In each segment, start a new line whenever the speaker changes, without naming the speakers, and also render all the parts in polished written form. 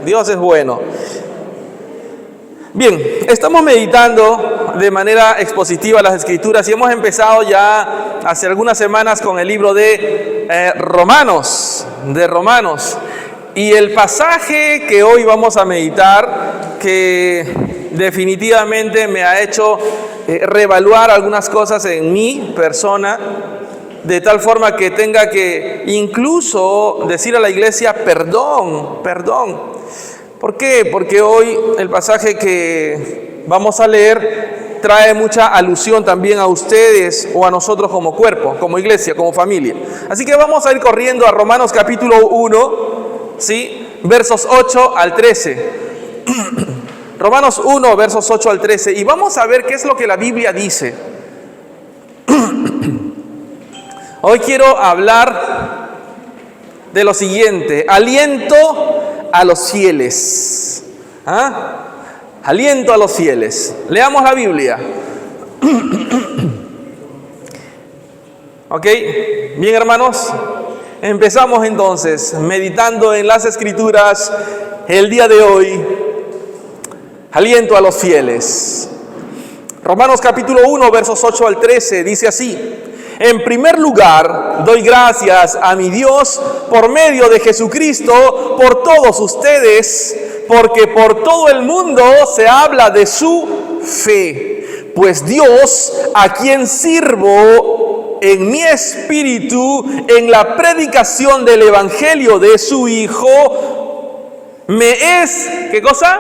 Dios es bueno. Bien, estamos meditando de manera expositiva las Escrituras y hemos empezado ya hace algunas semanas con el libro de Romanos. Y el pasaje que hoy vamos a meditar, que definitivamente me ha hecho reevaluar algunas cosas en mi persona, de tal forma que tenga que incluso decir a la iglesia perdón. ¿Por qué? Porque hoy el pasaje que vamos a leer trae mucha alusión también a ustedes o a nosotros como cuerpo, como iglesia, como familia. Así que vamos a ir corriendo a Romanos capítulo 1, ¿sí? Versos 8 al 13. Romanos 1, versos 8 al 13. Y vamos a ver qué es lo que la Biblia dice. Hoy quiero hablar de lo siguiente: aliento a los fieles. Aliento a los fieles. Leamos la Biblia. Ok, bien, hermanos. Empezamos entonces meditando en las Escrituras el día de hoy. Aliento a los fieles. Romanos capítulo 1, versos 8 al 13 dice así: en primer lugar, doy gracias a mi Dios por medio de Jesucristo por todos ustedes, porque por todo el mundo se habla de su fe. Pues Dios, a quien sirvo en mi espíritu en la predicación del evangelio de su Hijo, me es, ¿qué cosa?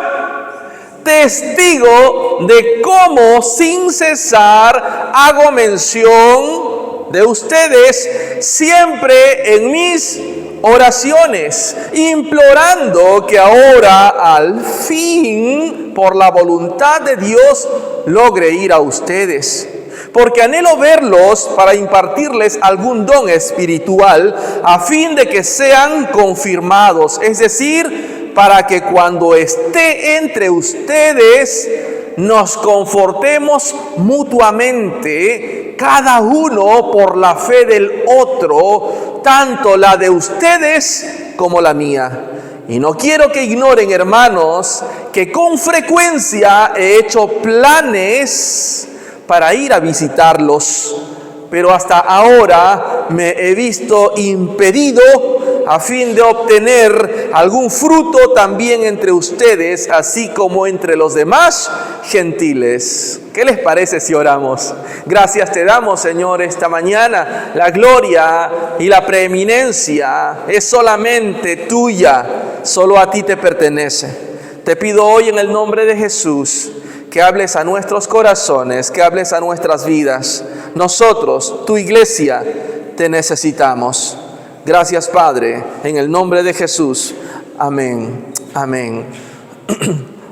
Testigo de cómo sin cesar hago mención de ustedes siempre en mis oraciones, implorando que ahora al fin, por la voluntad de Dios, logre ir a ustedes. Porque anhelo verlos para impartirles algún don espiritual, a fin de que sean confirmados, es decir, para que cuando esté entre ustedes nos confortemos mutuamente, cada uno por la fe del otro, tanto la de ustedes como la mía. Y no quiero que ignoren, hermanos, que con frecuencia he hecho planes para ir a visitarlos, pero hasta ahora me he visto impedido a fin de obtener algún fruto también entre ustedes, así como entre los demás gentiles. ¿Qué les parece si oramos? Gracias te damos, Señor, esta mañana. La gloria y la preeminencia es solamente tuya, solo a ti te pertenece. Te pido hoy en el nombre de Jesús que hables a nuestros corazones, que hables a nuestras vidas. Nosotros, tu iglesia, te necesitamos. Gracias, Padre, en el nombre de Jesús. Amén. Amén.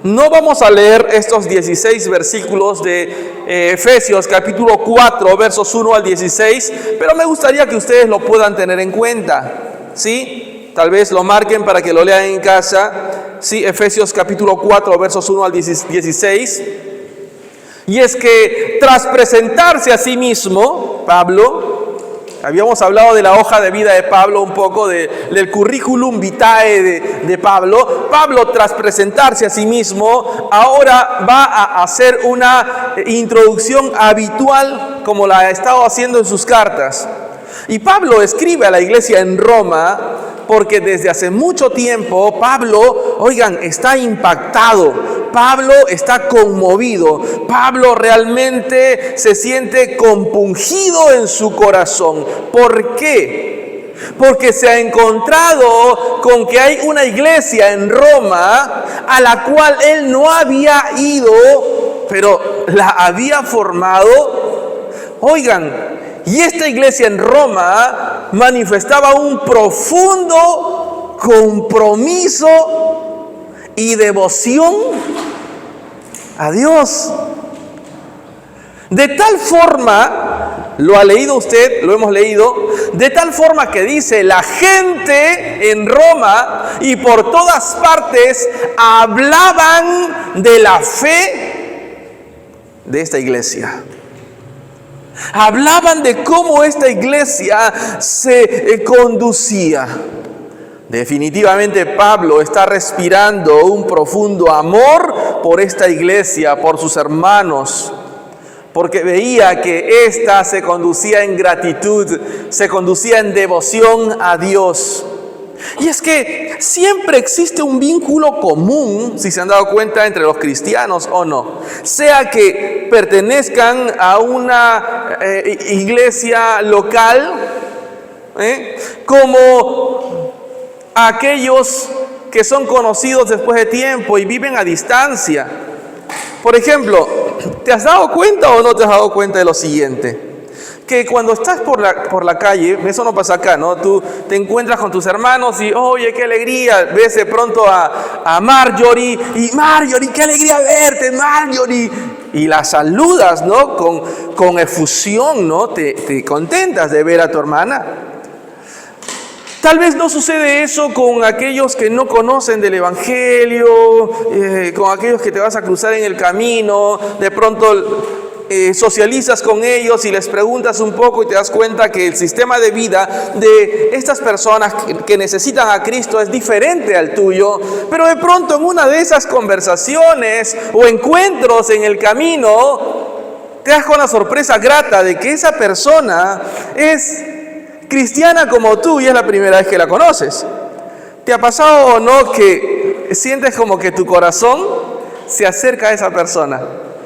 No vamos a leer estos 16 versículos de Efesios capítulo 4, versos 1 al 16, pero me gustaría que ustedes lo puedan tener en cuenta, ¿sí? Tal vez lo marquen para que lo lean en casa. Sí, Efesios capítulo 4, versos 1 al 16. Y es que tras presentarse a sí mismo, Pablo, habíamos hablado de la hoja de vida de Pablo un poco, del currículum vitae de Pablo. Pablo, tras presentarse a sí mismo, ahora va a hacer una introducción habitual como la ha estado haciendo en sus cartas. Y Pablo escribe a la iglesia en Roma porque desde hace mucho tiempo Pablo, oigan, está impactado. Pablo está conmovido. Pablo realmente se siente compungido en su corazón. ¿Por qué? Porque se ha encontrado con que hay una iglesia en Roma a la cual él no había ido, pero la había formado. Oigan, y esta iglesia en Roma manifestaba un profundo compromiso y devoción a Dios. De tal forma, lo ha leído usted, lo hemos leído, de tal forma que dice, la gente en Roma y por todas partes hablaban de la fe de esta iglesia. Hablaban de cómo esta iglesia se conducía. Definitivamente Pablo está respirando un profundo amor por esta iglesia, por sus hermanos, porque veía que ésta se conducía en gratitud, se conducía en devoción a Dios. Y es que siempre existe un vínculo común, si se han dado cuenta, entre los cristianos o no. Sea que pertenezcan a una iglesia local, como a aquellos que son conocidos después de tiempo y viven a distancia. Por ejemplo, ¿te has dado cuenta o no te has dado cuenta de lo siguiente? Que cuando estás por la calle, eso no pasa acá, ¿no? Tú te encuentras con tus hermanos y, oye, qué alegría, ves de pronto a Marjorie, y Marjorie, qué alegría verte, Marjorie, y la saludas, ¿no? Con efusión, ¿no? Te contentas de ver a tu hermana. Tal vez no sucede eso con aquellos que no conocen del Evangelio, con aquellos que te vas a cruzar en el camino, de pronto socializas con ellos y les preguntas un poco y te das cuenta que el sistema de vida de estas personas que necesitan a Cristo es diferente al tuyo, pero de pronto en una de esas conversaciones o encuentros en el camino te das con la sorpresa grata de que esa persona es cristiana como tú y es la primera vez que la conoces. ¿Te ha pasado o no que sientes como que tu corazón se acerca a esa persona?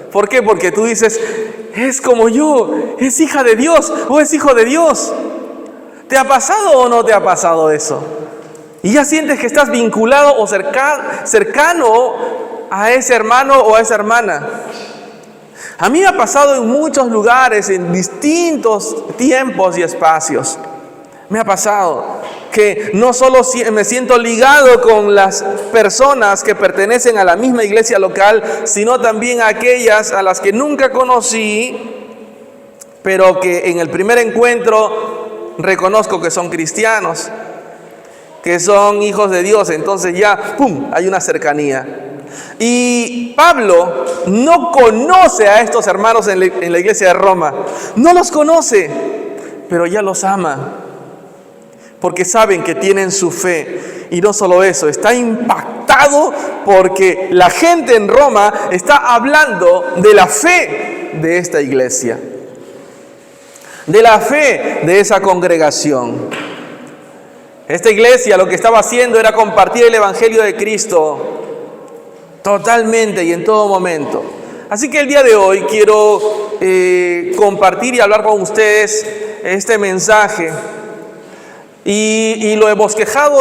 ¿Por qué? Porque tú dices, es como yo, es hija de Dios o es hijo de Dios. ¿Te ha pasado o no te ha pasado eso? Y ya sientes que estás vinculado o cercano a ese hermano o a esa hermana. A mí me ha pasado en muchos lugares, en distintos tiempos y espacios. Me ha pasado que no solo me siento ligado con las personas que pertenecen a la misma iglesia local, sino también a aquellas a las que nunca conocí, pero que en el primer encuentro reconozco que son cristianos, que son hijos de Dios. Entonces ya, ¡pum!, hay una cercanía. Y Pablo no conoce a estos hermanos en la iglesia de Roma, no los conoce, pero ya los ama, porque saben que tienen su fe. Y no solo eso, está impactado porque la gente en Roma está hablando de la fe de esta iglesia, de la fe de esa congregación. Esta iglesia lo que estaba haciendo era compartir el Evangelio de Cristo totalmente y en todo momento. Así que el día de hoy quiero compartir y hablar con ustedes este mensaje. Y lo he bosquejado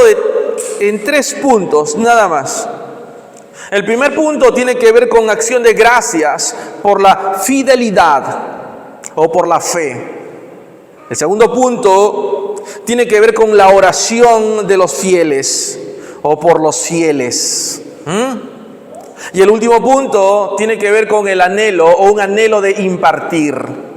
en 3 puntos, nada más. El primer punto tiene que ver con acción de gracias por la fidelidad o por la fe. El segundo punto tiene que ver con la oración de los fieles o por los fieles. Y el último punto tiene que ver con el anhelo o un anhelo de impartir.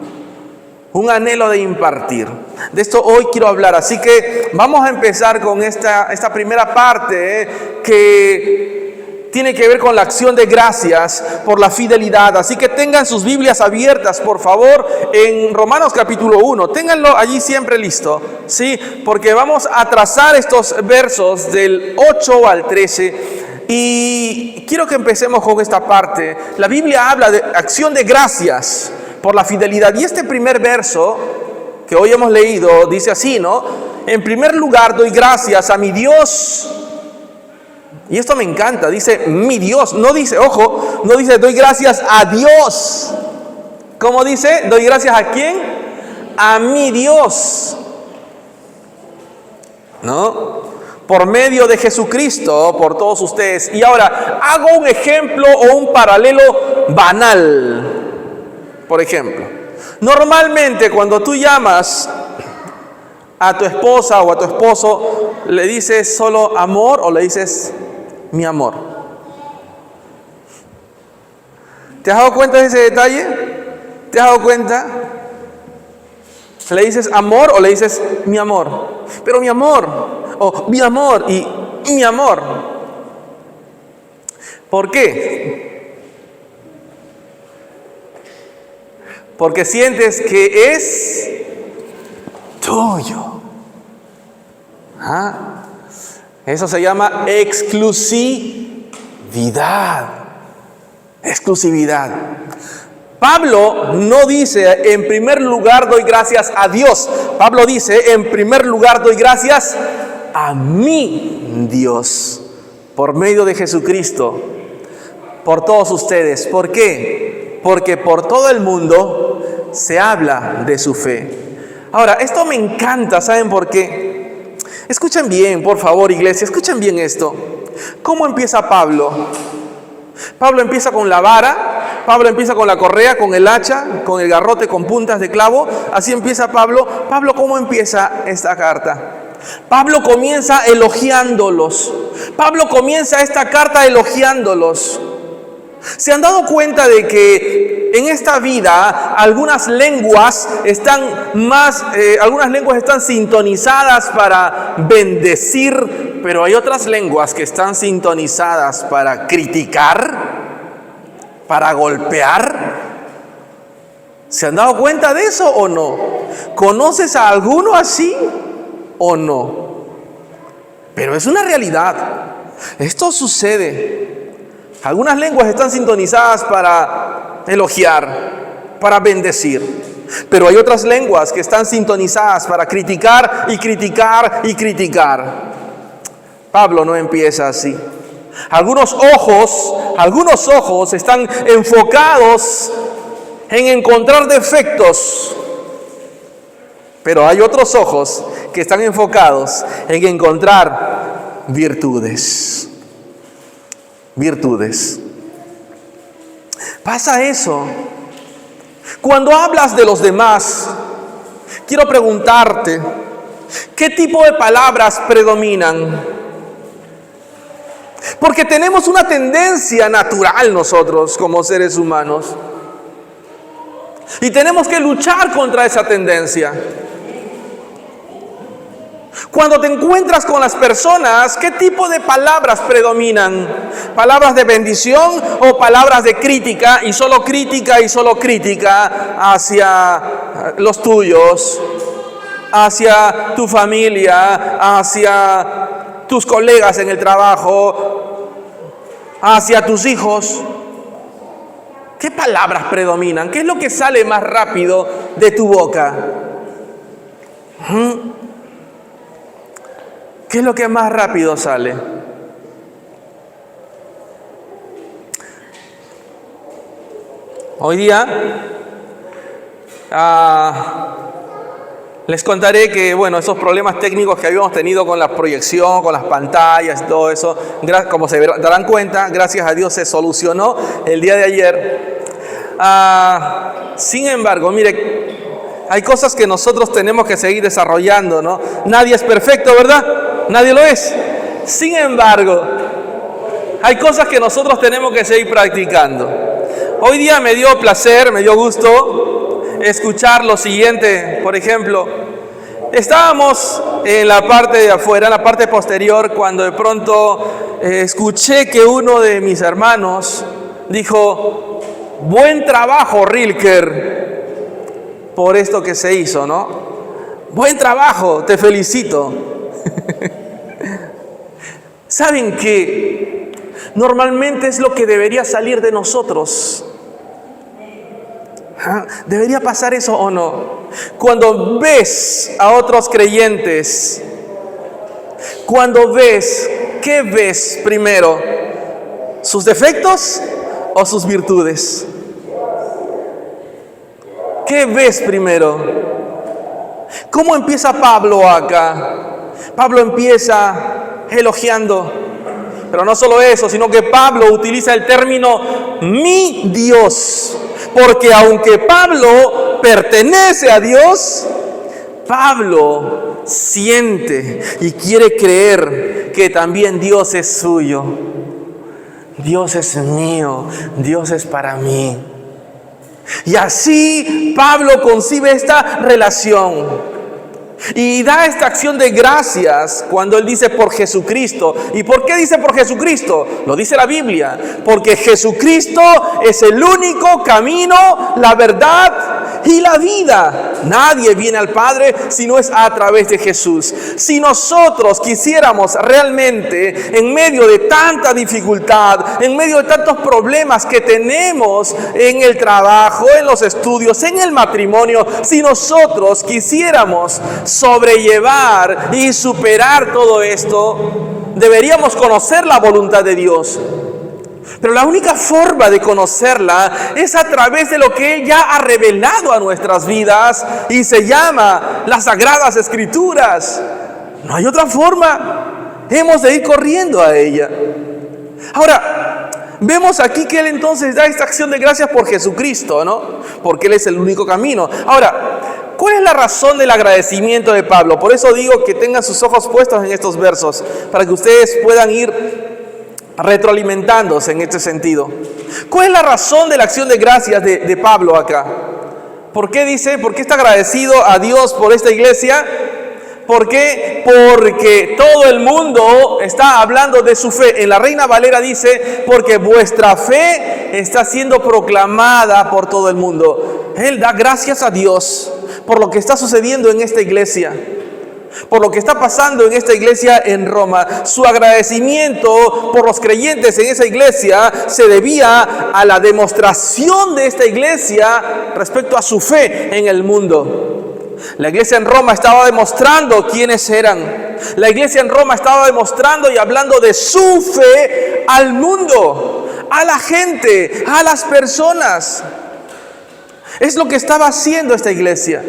Un anhelo de impartir. De esto hoy quiero hablar. Así que vamos a empezar con esta primera parte que tiene que ver con la acción de gracias por la fidelidad. Así que tengan sus Biblias abiertas, por favor, en Romanos capítulo 1. Ténganlo allí siempre listo, ¿sí? Porque vamos a trazar estos versos del 8 al 13. Y quiero que empecemos con esta parte. La Biblia habla de acción de gracias por la fidelidad. Y este primer verso que hoy hemos leído dice así, ¿no? En primer lugar doy gracias a mi Dios. Y esto me encanta, dice mi Dios. No dice, ojo, no dice doy gracias a Dios. ¿Cómo dice? ¿Doy gracias a quién? A mi Dios. ¿No? Por medio de Jesucristo, por todos ustedes. Y ahora, hago un ejemplo o un paralelo banal. Por ejemplo, normalmente cuando tú llamas a tu esposa o a tu esposo, ¿le dices solo amor o le dices mi amor? ¿Te has dado cuenta de ese detalle? ¿Te has dado cuenta? ¿Le dices amor o le dices mi amor? Pero mi amor, o mi amor y mi amor. ¿Por qué? Porque sientes que es tuyo. Eso se llama exclusividad. Exclusividad. Pablo no dice, en primer lugar doy gracias a Dios. Pablo dice, en primer lugar doy gracias a mi Dios, por medio de Jesucristo, por todos ustedes. ¿Por qué? Porque por todo el mundo se habla de su fe. Ahora, esto me encanta, ¿saben por qué? Escuchen bien, por favor, iglesia, escuchen bien esto. ¿Cómo empieza Pablo? Pablo empieza con la vara, Pablo empieza con la correa, con el hacha, con el garrote con puntas de clavo. Así empieza Pablo. Pablo, ¿cómo empieza esta carta? Pablo comienza elogiándolos. Pablo comienza esta carta elogiándolos. ¿Se han dado cuenta de que en esta vida algunas lenguas están sintonizadas para bendecir, pero hay otras lenguas que están sintonizadas para criticar, para golpear? ¿Se han dado cuenta de eso o no? ¿Conoces a alguno así o no? Pero es una realidad. Esto sucede. Algunas lenguas están sintonizadas para elogiar, para bendecir. Pero hay otras lenguas que están sintonizadas para criticar y criticar y criticar. Pablo no empieza así. Algunos ojos están enfocados en encontrar defectos. Pero hay otros ojos que están enfocados en encontrar virtudes. Virtudes. Pasa eso. Cuando hablas de los demás, quiero preguntarte, ¿qué tipo de palabras predominan? Porque tenemos una tendencia natural nosotros como seres humanos. Y tenemos que luchar contra esa tendencia. Cuando te encuentras con las personas, ¿qué tipo de palabras predominan? ¿Palabras de bendición o palabras de crítica y solo crítica hacia los tuyos, hacia tu familia, hacia tus colegas en el trabajo, hacia tus hijos? ¿Qué palabras predominan? ¿Qué es lo que sale más rápido de tu boca? ¿Qué es lo que más rápido sale? Hoy día les contaré que, esos problemas técnicos que habíamos tenido con la proyección, con las pantallas y todo eso, como se darán cuenta, gracias a Dios se solucionó el día de ayer. Sin embargo, mire, hay cosas que nosotros tenemos que seguir desarrollando, ¿no? Nadie es perfecto, ¿verdad? Nadie lo es. Sin embargo, hay cosas que nosotros tenemos que seguir practicando. Hoy día me dio placer, me dio gusto escuchar lo siguiente. Por ejemplo, estábamos en la parte de afuera, en la parte posterior, cuando de pronto escuché que uno de mis hermanos dijo: buen trabajo, Rilker, por esto que se hizo, ¿no? Buen trabajo, te felicito. ¿Saben qué? Normalmente es lo que debería salir de nosotros. ¿Debería pasar eso o no? Cuando ves a otros creyentes, ¿qué ves primero? ¿Sus defectos o sus virtudes? ¿Qué ves primero? ¿Cómo empieza Pablo acá? Pablo empieza elogiando, pero no solo eso, sino que Pablo utiliza el término mi Dios, porque aunque Pablo pertenece a Dios, Pablo siente y quiere creer que también Dios es suyo. Dios es mío, Dios es para mí. Y así Pablo concibe esta relación. Y da esta acción de gracias cuando él dice por Jesucristo. ¿Y por qué dice por Jesucristo? Lo dice la Biblia. Porque Jesucristo es el único camino, la verdad y la vida. Nadie viene al Padre si no es a través de Jesús. Si nosotros quisiéramos realmente, en medio de tanta dificultad, en medio de tantos problemas que tenemos en el trabajo, en los estudios, en el matrimonio, si nosotros quisiéramos sobrellevar y superar todo esto, deberíamos conocer la voluntad de Dios. Pero la única forma de conocerla es a través de lo que Él ya ha revelado a nuestras vidas y se llama las Sagradas Escrituras. No hay otra forma. Hemos de ir corriendo a ella. Ahora, vemos aquí que Él entonces da esta acción de gracias por Jesucristo, ¿no? Porque Él es el único camino. Ahora, ¿cuál es la razón del agradecimiento de Pablo? Por eso digo que tengan sus ojos puestos en estos versos, para que ustedes puedan ir retroalimentándose en este sentido. ¿Cuál es la razón de la acción de gracias de Pablo acá? ¿Por qué dice? ¿Por qué está agradecido a Dios por esta iglesia? ¿Por qué? Porque todo el mundo está hablando de su fe. En la Reina Valera dice, porque vuestra fe está siendo proclamada por todo el mundo. Él da gracias a Dios por lo que está sucediendo en esta iglesia, por lo que está pasando en esta iglesia en Roma. Su agradecimiento por los creyentes en esa iglesia se debía a la demostración de esta iglesia respecto a su fe en el mundo. La iglesia en Roma estaba demostrando quiénes eran. La iglesia en Roma estaba demostrando y hablando de su fe al mundo, a la gente, a las personas. Es lo que estaba haciendo esta iglesia.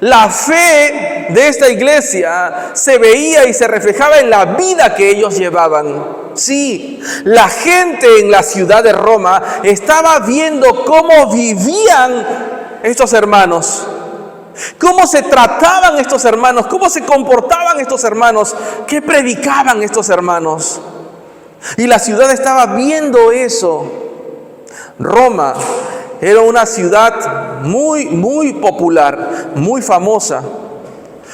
La fe de esta iglesia se veía y se reflejaba en la vida que ellos llevaban. Sí, la gente en la ciudad de Roma estaba viendo cómo vivían estos hermanos, cómo se trataban estos hermanos, cómo se comportaban estos hermanos, qué predicaban estos hermanos. Y la ciudad estaba viendo eso. Roma era una ciudad muy popular, muy famosa.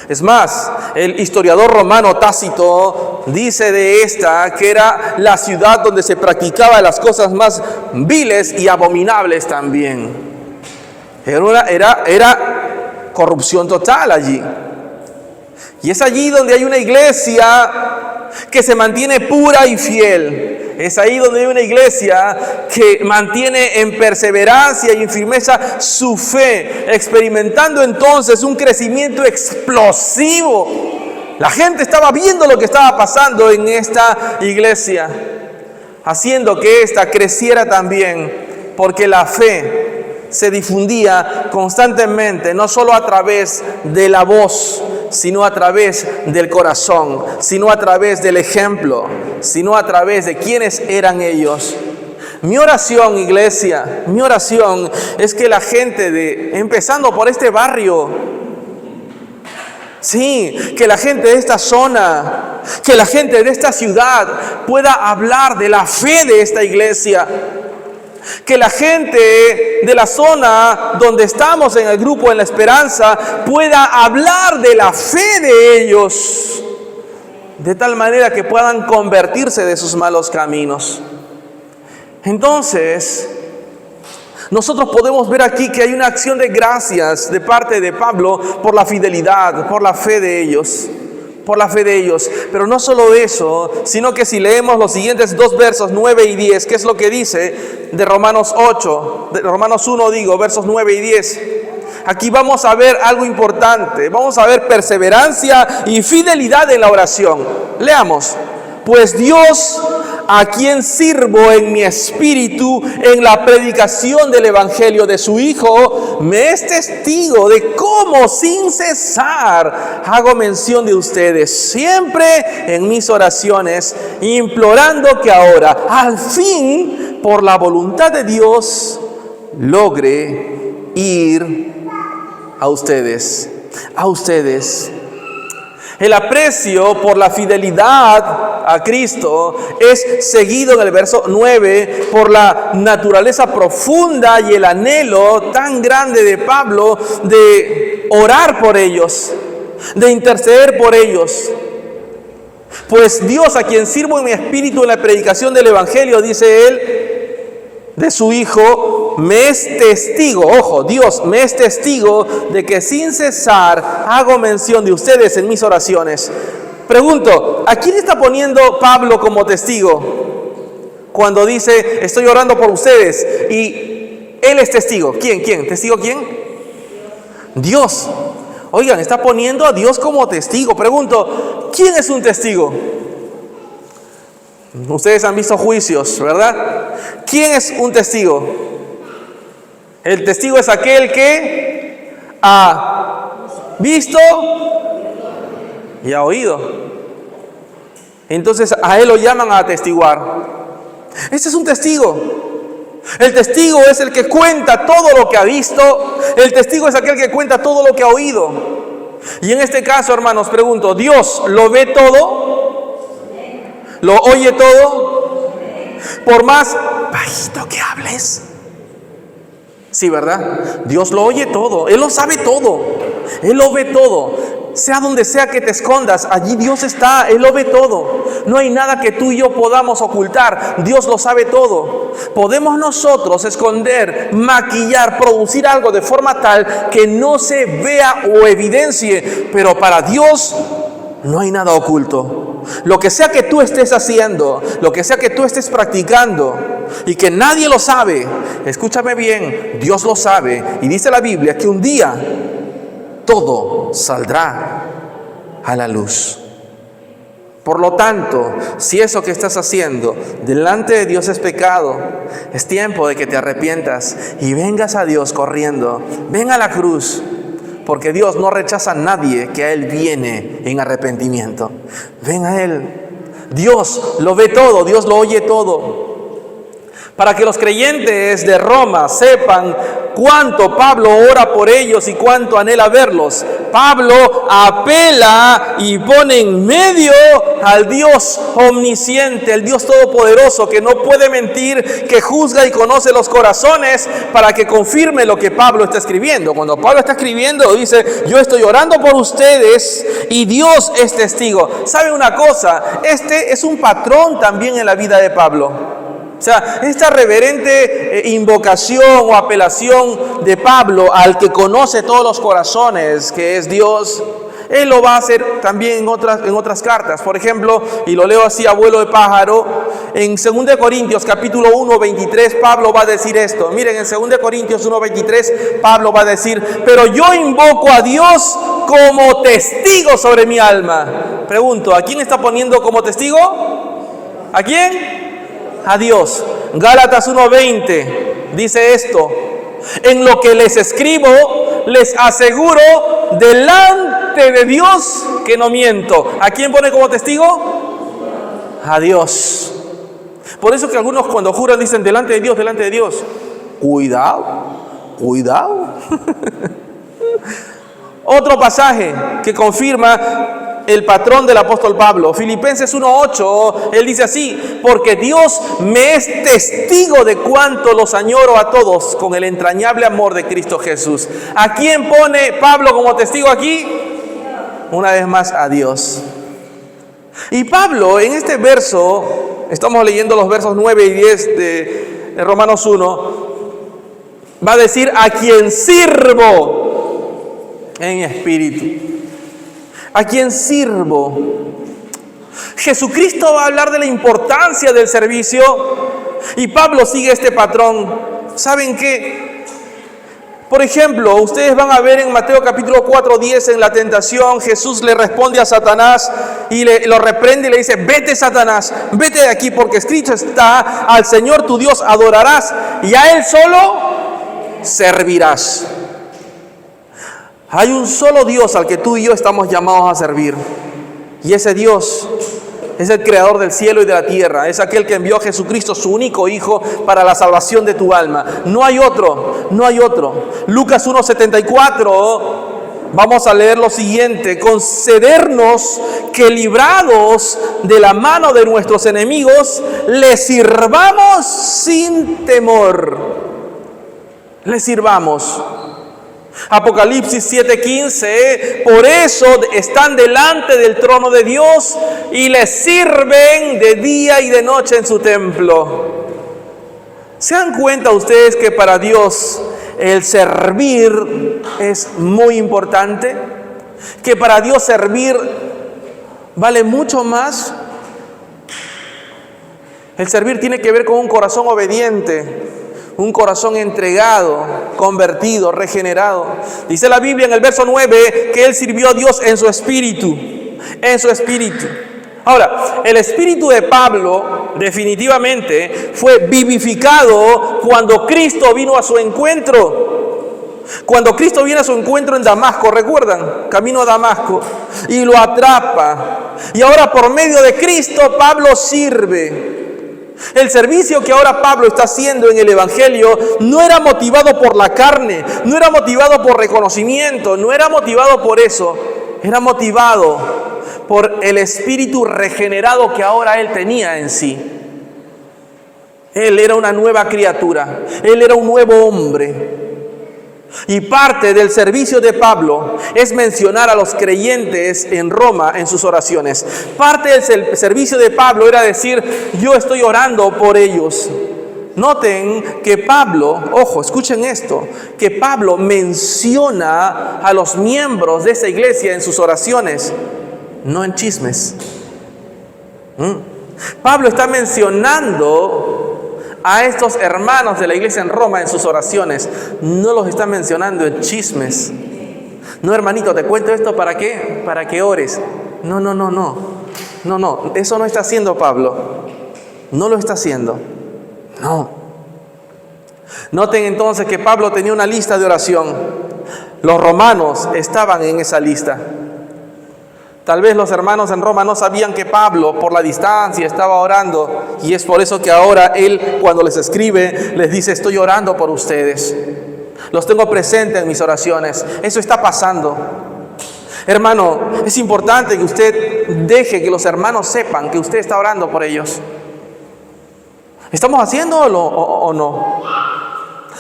Es más, el historiador romano Tácito dice de esta que era la ciudad donde se practicaban las cosas más viles y abominables también. Era corrupción total allí. Y es allí donde hay una iglesia que se mantiene pura y fiel. Es ahí donde hay una iglesia que mantiene en perseverancia y en firmeza su fe, experimentando entonces un crecimiento explosivo. La gente estaba viendo lo que estaba pasando en esta iglesia, haciendo que ésta creciera también, porque la fe se difundía constantemente, no solo a través de la voz, sino a través del corazón, sino a través del ejemplo, sino a través de quiénes eran ellos. Mi oración, iglesia, mi oración es que la gente empezando por este barrio, sí, que la gente de esta zona, que la gente de esta ciudad pueda hablar de la fe de esta iglesia. Que la gente de la zona donde estamos en el grupo en la esperanza pueda hablar de la fe de ellos, de tal manera que puedan convertirse de sus malos caminos. Entonces, nosotros podemos ver aquí que hay una acción de gracias de parte de Pablo por la fidelidad, por la fe de ellos. Por la fe de ellos. Pero no solo eso, sino que si leemos los siguientes dos versos, 9 y 10, ¿qué es lo que dice de Romanos 8? De Romanos 1 versos 9 y 10. Aquí vamos a ver algo importante. Vamos a ver perseverancia y fidelidad en la oración. Leamos. Pues Dios, a quien sirvo en mi espíritu en la predicación del evangelio de su Hijo, me es testigo de cómo sin cesar hago mención de ustedes, siempre en mis oraciones, implorando que ahora, al fin, por la voluntad de Dios, logre ir a ustedes. El aprecio por la fidelidad a Cristo es seguido en el verso 9 por la naturaleza profunda y el anhelo tan grande de Pablo de orar por ellos, de interceder por ellos. Pues Dios, a quien sirvo en mi espíritu en la predicación del evangelio, dice él, de su Hijo, me es testigo, ojo, Dios me es testigo de que sin cesar hago mención de ustedes en mis oraciones. Pregunto, ¿a quién está poniendo Pablo como testigo cuando dice estoy orando por ustedes y él es testigo? ¿Quién? ¿Testigo quién? Dios. Oigan, está poniendo a Dios como testigo. Pregunto, ¿quién es un testigo? Ustedes han visto juicios, ¿verdad? ¿Quién es un testigo? El testigo es aquel que ha visto y ha oído. Entonces a él lo llaman a atestiguar. Ese es un testigo. El testigo es el que cuenta todo lo que ha visto. El testigo es aquel que cuenta todo lo que ha oído. Y en este caso, hermanos, pregunto, ¿Dios lo ve todo? ¿Lo oye todo? Por más bajito que hables. Sí, ¿verdad? Dios lo oye todo. Él lo sabe todo. Él lo ve todo. Sea donde sea que te escondas, allí Dios está, Él lo ve todo. No hay nada que tú y yo podamos ocultar, Dios lo sabe todo. Podemos nosotros esconder, maquillar, producir algo de forma tal que no se vea o evidencie, pero para Dios no hay nada oculto. Lo que sea que tú estés haciendo, lo que sea que tú estés practicando y que nadie lo sabe, escúchame bien, Dios lo sabe. Y dice la Biblia que un día todo saldrá a la luz. Por lo tanto, si eso que estás haciendo delante de Dios es pecado, es tiempo de que te arrepientas y vengas a Dios corriendo. Ven a la cruz, porque Dios no rechaza a nadie que a Él viene en arrepentimiento. Ven a Él. Dios lo ve todo, Dios lo oye todo. Para que los creyentes de Roma sepan cuánto Pablo ora por ellos y cuánto anhela verlos, Pablo apela y pone en medio al Dios omnisciente, el Dios todopoderoso que no puede mentir, que juzga y conoce los corazones, para que confirme lo que Pablo está escribiendo. Cuando Pablo está escribiendo dice, yo estoy orando por ustedes y Dios es testigo. ¿Sabe una cosa? Este es un patrón también en la vida de Pablo. O sea, esta reverente invocación o apelación de Pablo al que conoce todos los corazones, que es Dios, él lo va a hacer también en otras cartas. Por ejemplo, y lo leo así a vuelo de pájaro, en 2 Corintios capítulo 1, 23, Pablo va a decir esto. Miren, en 2 Corintios 1, 23, Pablo va a decir, pero yo invoco a Dios como testigo sobre mi alma. Pregunto, ¿a quién está poniendo como testigo? ¿A quién? A Dios. Gálatas 1:20 dice esto: en lo que les escribo, les aseguro delante de Dios que no miento. ¿A quién pone como testigo? A Dios. Por eso que algunos cuando juran dicen delante de Dios, delante de Dios. Cuidado, cuidado. Otro pasaje que confirma el patrón del apóstol Pablo, Filipenses 1:8, él dice así: porque Dios me es testigo de cuánto los añoro a todos con el entrañable amor de Cristo Jesús. ¿A quién pone Pablo como testigo aquí? Una vez más, a Dios. Y Pablo en este verso, estamos leyendo los versos 9 y 10 de Romanos 1, va a decir: a quien sirvo en espíritu. ¿A quién sirvo? Jesucristo va a hablar de la importancia del servicio y Pablo sigue este patrón. ¿Saben qué? Por ejemplo, ustedes van a ver en Mateo capítulo 4:10, en la tentación, Jesús le responde a Satanás y lo reprende y le dice: vete, Satanás, vete de aquí, porque escrito está, al Señor tu Dios adorarás y a Él solo servirás. Hay un solo Dios al que tú y yo estamos llamados a servir. Y ese Dios es el creador del cielo y de la tierra. Es aquel que envió a Jesucristo, su único Hijo, para la salvación de tu alma. No hay otro, no hay otro. Lucas 1:74, vamos a leer lo siguiente: concedernos que, librados de la mano de nuestros enemigos, les sirvamos sin temor. Les sirvamos. Apocalipsis 7:15, por eso están delante del trono de Dios y les sirven de día y de noche en su templo. ¿Se dan cuenta ustedes que para Dios el servir es muy importante? Que para Dios servir vale mucho más. El servir tiene que ver con un corazón obediente, un corazón entregado, convertido, regenerado. Dice la Biblia en el verso 9 que Él sirvió a Dios en su espíritu, en su espíritu. Ahora, el espíritu de Pablo definitivamente fue vivificado cuando Cristo vino a su encuentro. Cuando Cristo viene a su encuentro en Damasco, ¿recuerdan? Camino a Damasco, y lo atrapa. Y ahora por medio de Cristo Pablo sirve. El servicio que ahora Pablo está haciendo en el Evangelio no era motivado por la carne, no era motivado por reconocimiento, no era motivado por eso. Era motivado por el espíritu regenerado que ahora él tenía en sí. Él era una nueva criatura, él era un nuevo hombre. Y parte del servicio de Pablo es mencionar a los creyentes en Roma en sus oraciones. Parte del servicio de Pablo era decir, yo estoy orando por ellos. Noten que Pablo, ojo, escuchen esto, que Pablo menciona a los miembros de esa iglesia en sus oraciones, no en chismes. Pablo está mencionando a estos hermanos de la iglesia en Roma en sus oraciones, no los está mencionando en chismes. No, hermanito, te cuento esto ¿para qué? Para que ores. No, eso no está haciendo Pablo. No lo está haciendo. No. Noten entonces que Pablo tenía una lista de oración. Los romanos estaban en esa lista. Tal vez los hermanos en Roma no sabían que Pablo, por la distancia, estaba orando. Y es por eso que ahora él, cuando les escribe, les dice, estoy orando por ustedes. Los tengo presentes en mis oraciones. Eso está pasando. Hermano, es importante que usted deje que los hermanos sepan que usted está orando por ellos. ¿Estamos haciéndolo o no?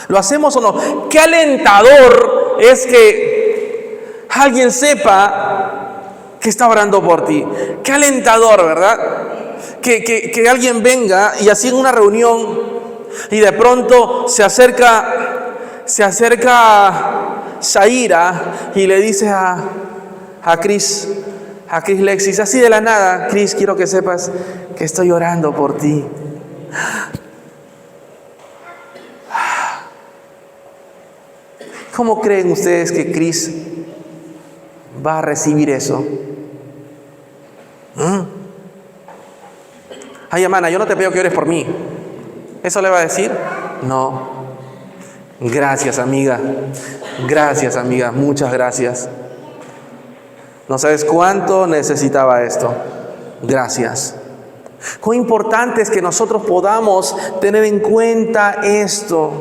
¿Lo hacemos o no? Qué alentador es que alguien sepa que está orando por ti. Qué alentador, ¿verdad? Que alguien venga y así en una reunión y de pronto se acerca Shaira y le dice a Cris Lexis, así de la nada, Cris, quiero que sepas que estoy orando por ti. ¿Cómo creen ustedes que Cris va a recibir eso? Ay, hermana, yo no te pido que ores por mí. ¿Eso le va a decir? No. Gracias, amiga. Gracias, amiga. Muchas gracias. No sabes cuánto necesitaba esto. Gracias. Cuán importante es que nosotros podamos tener en cuenta esto.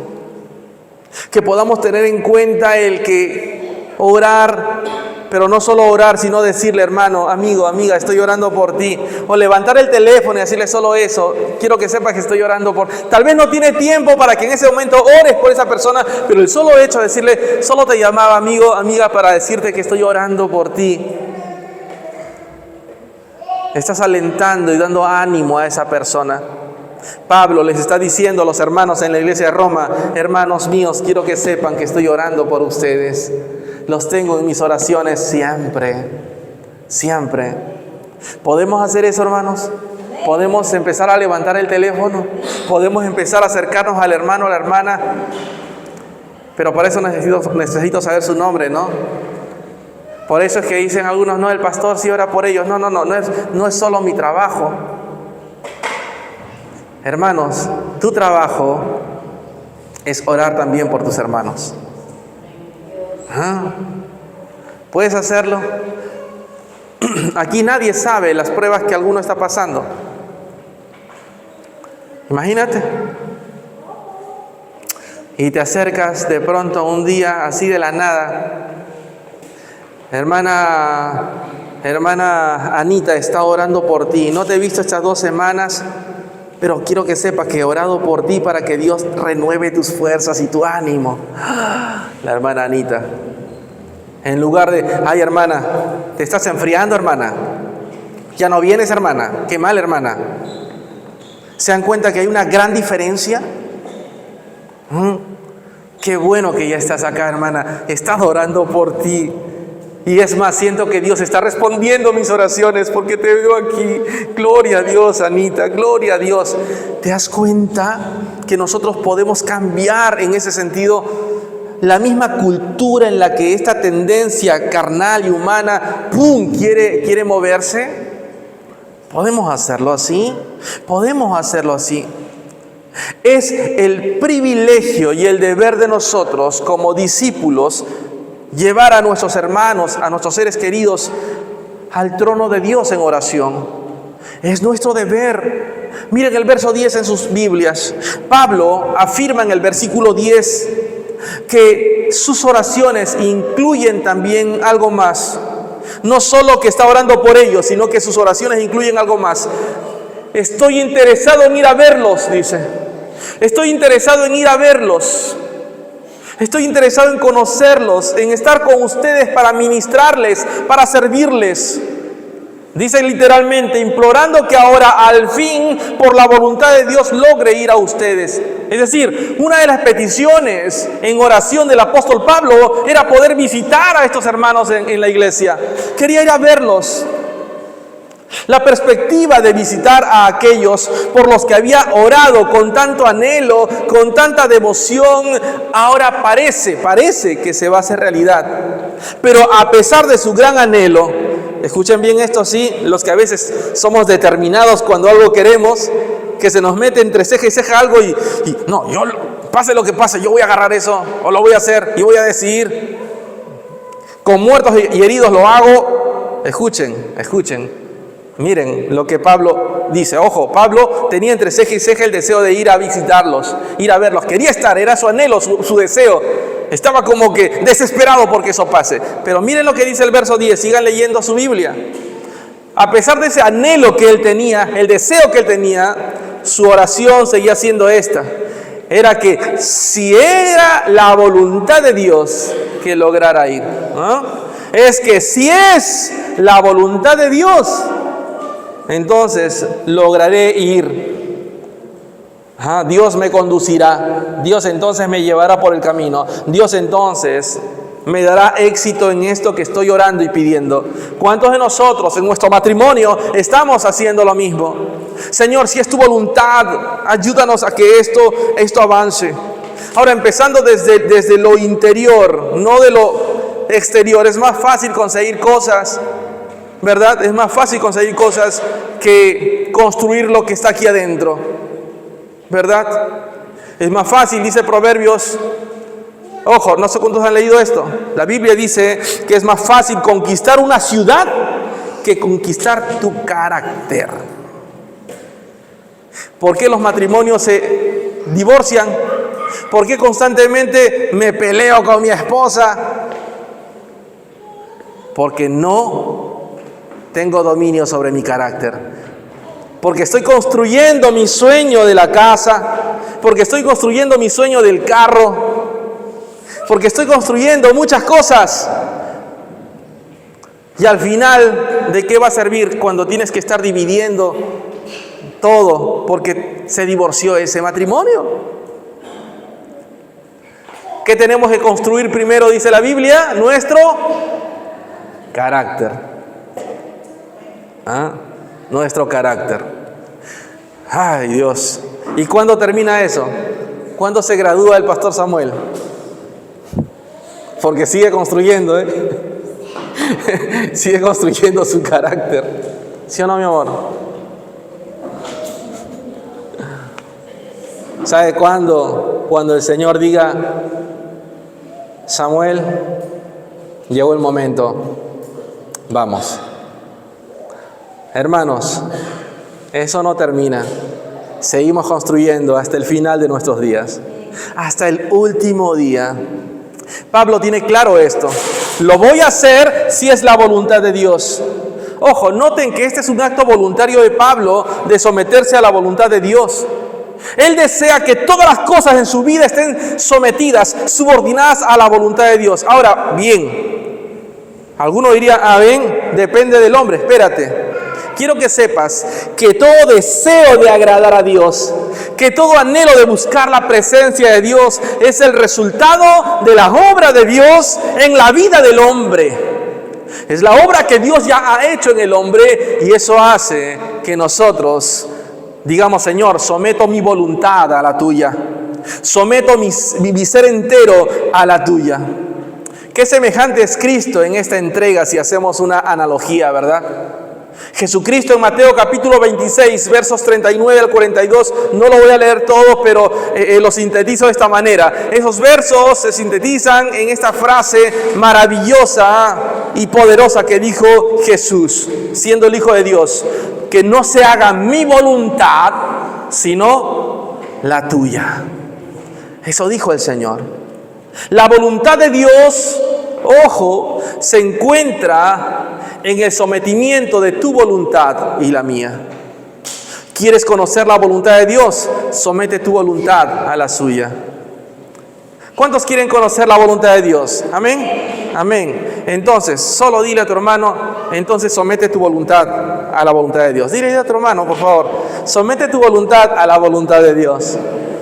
Que podamos tener en cuenta el que orar, pero no solo orar, sino decirle, hermano, amigo, amiga, estoy orando por ti. O levantar el teléfono y decirle solo eso. Quiero que sepas que estoy orando por... Tal vez no tiene tiempo para que en ese momento ores por esa persona, pero el solo hecho de decirle, solo te llamaba, amigo, amiga, para decirte que estoy orando por ti. Estás alentando y dando ánimo a esa persona. Pablo les está diciendo a los hermanos en la iglesia de Roma, hermanos míos, quiero que sepan que estoy orando por ustedes. Los tengo en mis oraciones siempre, siempre. ¿Podemos hacer eso, hermanos? ¿Podemos empezar a levantar el teléfono? ¿Podemos empezar a acercarnos al hermano o a la hermana? Pero para eso necesito saber su nombre, ¿no? Por eso es que dicen algunos, no, el pastor sí ora por ellos. No es solo mi trabajo. Hermanos, tu trabajo es orar también por tus hermanos. ¿Puedes hacerlo? Aquí nadie sabe las pruebas que alguno está pasando. Imagínate. Y te acercas de pronto un día así de la nada. Hermana Anita está orando por ti. No te he visto estas 2 semanas, pero quiero que sepas que he orado por ti para que Dios renueve tus fuerzas y tu ánimo. La hermana Anita. En lugar de, ay hermana, te estás enfriando, hermana. Ya no vienes, hermana. Qué mal, hermana. ¿Se dan cuenta que hay una gran diferencia? Qué bueno que ya estás acá, hermana. He estado orando por ti. Y es más, siento que Dios está respondiendo mis oraciones porque te veo aquí. Gloria a Dios, Anita, gloria a Dios. ¿Te das cuenta que nosotros podemos cambiar en ese sentido la misma cultura en la que esta tendencia carnal y humana, quiere moverse? ¿Podemos hacerlo así? Podemos hacerlo así. Es el privilegio y el deber de nosotros como discípulos llevar a nuestros hermanos, a nuestros seres queridos, al trono de Dios en oración. Es nuestro deber. Miren el verso 10 en sus Biblias. Pablo afirma en el versículo 10 que sus oraciones incluyen también algo más. No solo que está orando por ellos, sino que sus oraciones incluyen algo más. Estoy interesado en ir a verlos, dice. Estoy interesado en ir a verlos. Estoy interesado en conocerlos, en estar con ustedes para ministrarles, para servirles. Dice literalmente, implorando que ahora al fin, por la voluntad de Dios, logre ir a ustedes. Es decir, una de las peticiones en oración del apóstol Pablo era poder visitar a estos hermanos en la iglesia. Quería ir a verlos. La perspectiva de visitar a aquellos por los que había orado con tanto anhelo, con tanta devoción, ahora parece que se va a hacer realidad. Pero a pesar de su gran anhelo, escuchen bien esto, sí, los que a veces somos determinados cuando algo queremos, que se nos mete entre ceja y ceja algo y no, yo pase lo que pase, yo voy a agarrar eso, o lo voy a hacer y voy a decidir. Con muertos y heridos lo hago. Escuchen. Miren lo que Pablo dice. Ojo, Pablo tenía entre ceja y ceja el deseo de ir a visitarlos, ir a verlos. Quería estar, era su anhelo, su deseo. Estaba como que desesperado porque eso pase. Pero miren lo que dice el verso 10, sigan leyendo su Biblia. A pesar de ese anhelo que él tenía, el deseo que él tenía, su oración seguía siendo esta. Era que si era la voluntad de Dios que lograra ir, ¿no? Es que si es la voluntad de Dios, entonces lograré ir. Dios me conducirá. Dios entonces me llevará por el camino. Dios entonces me dará éxito en esto que estoy orando y pidiendo. ¿Cuántos de nosotros en nuestro matrimonio estamos haciendo lo mismo? Señor, si es tu voluntad, ayúdanos a que esto avance. Ahora, empezando desde lo interior, no de lo exterior. Es más fácil conseguir cosas, ¿verdad? Es más fácil conseguir cosas que construir lo que está aquí adentro, ¿verdad? Es más fácil, dice Proverbios. Ojo, no sé cuántos han leído esto. La Biblia dice que es más fácil conquistar una ciudad que conquistar tu carácter. ¿Por qué los matrimonios se divorcian? ¿Por qué constantemente me peleo con mi esposa? Porque no tengo dominio sobre mi carácter. Porque estoy construyendo mi sueño de la casa. Porque estoy construyendo mi sueño del carro. Porque estoy construyendo muchas cosas. Y al final, ¿de qué va a servir cuando tienes que estar dividiendo todo? Porque se divorció ese matrimonio. ¿Qué tenemos que construir primero, dice la Biblia? Nuestro carácter. Nuestro carácter. Ay, Dios. ¿Y cuándo termina eso? ¿Cuándo se gradúa el pastor Samuel? Porque sigue construyendo, sigue construyendo su carácter. ¿Sí o no, mi amor? ¿Sabe cuándo? Cuando el Señor diga: Samuel, llegó el momento, vamos. Hermanos, eso no termina. Seguimos construyendo hasta el final de nuestros días, hasta el último día. Pablo tiene claro esto. Lo voy a hacer si es la voluntad de Dios. Ojo, noten que este es un acto voluntario de Pablo de someterse a la voluntad de Dios. Él desea que todas las cosas en su vida estén sometidas, subordinadas a la voluntad de Dios. Ahora, bien, alguno diría: amén, depende del hombre. Espérate, quiero que sepas que todo deseo de agradar a Dios, que todo anhelo de buscar la presencia de Dios es el resultado de la obra de Dios en la vida del hombre. Es la obra que Dios ya ha hecho en el hombre, y eso hace que nosotros digamos: Señor, someto mi voluntad a la tuya, someto mi ser entero a la tuya. Qué semejante es Cristo en esta entrega, si hacemos una analogía, ¿verdad? Jesucristo en Mateo capítulo 26, versos 39 al 42, no lo voy a leer todo, pero lo sintetizo de esta manera. Esos versos se sintetizan en esta frase maravillosa y poderosa que dijo Jesús, siendo el Hijo de Dios: que no se haga mi voluntad, sino la tuya. Eso dijo el Señor. La voluntad de Dios, ojo, se encuentra en el sometimiento de tu voluntad y la mía. ¿Quieres conocer la voluntad de Dios? Somete tu voluntad a la suya. ¿Cuántos quieren conocer la voluntad de Dios? Amén. Amén. Entonces, solo dile a tu hermano: entonces somete tu voluntad a la voluntad de Dios. Dile a tu hermano, por favor: somete tu voluntad a la voluntad de Dios.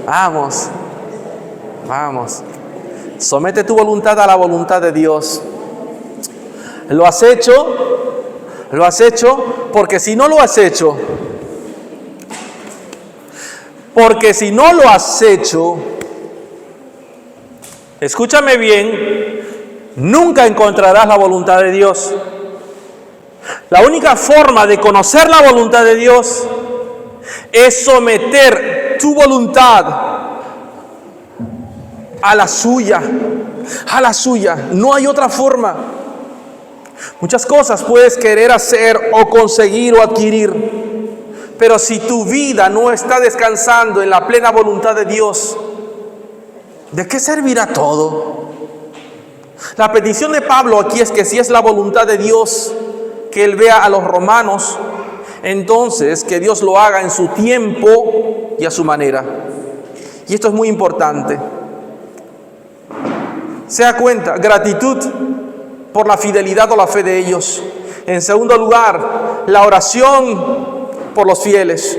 Vamos. Vamos. Somete tu voluntad a la voluntad de Dios. ¿Lo has hecho? ¿Lo has hecho? Porque si no lo has hecho, escúchame bien, nunca encontrarás la voluntad de Dios. La única forma de conocer la voluntad de Dios es someter tu voluntad a la suya, no hay otra forma. Muchas cosas puedes querer hacer o conseguir o adquirir, pero si tu vida no está descansando en la plena voluntad de Dios, ¿de qué servirá todo? La petición de Pablo aquí es que si es la voluntad de Dios que él vea a los romanos, entonces que Dios lo haga en su tiempo y a su manera. Y esto es muy importante. Se da cuenta, gratitud por la fidelidad o la fe de ellos. En segundo lugar, la oración por los fieles.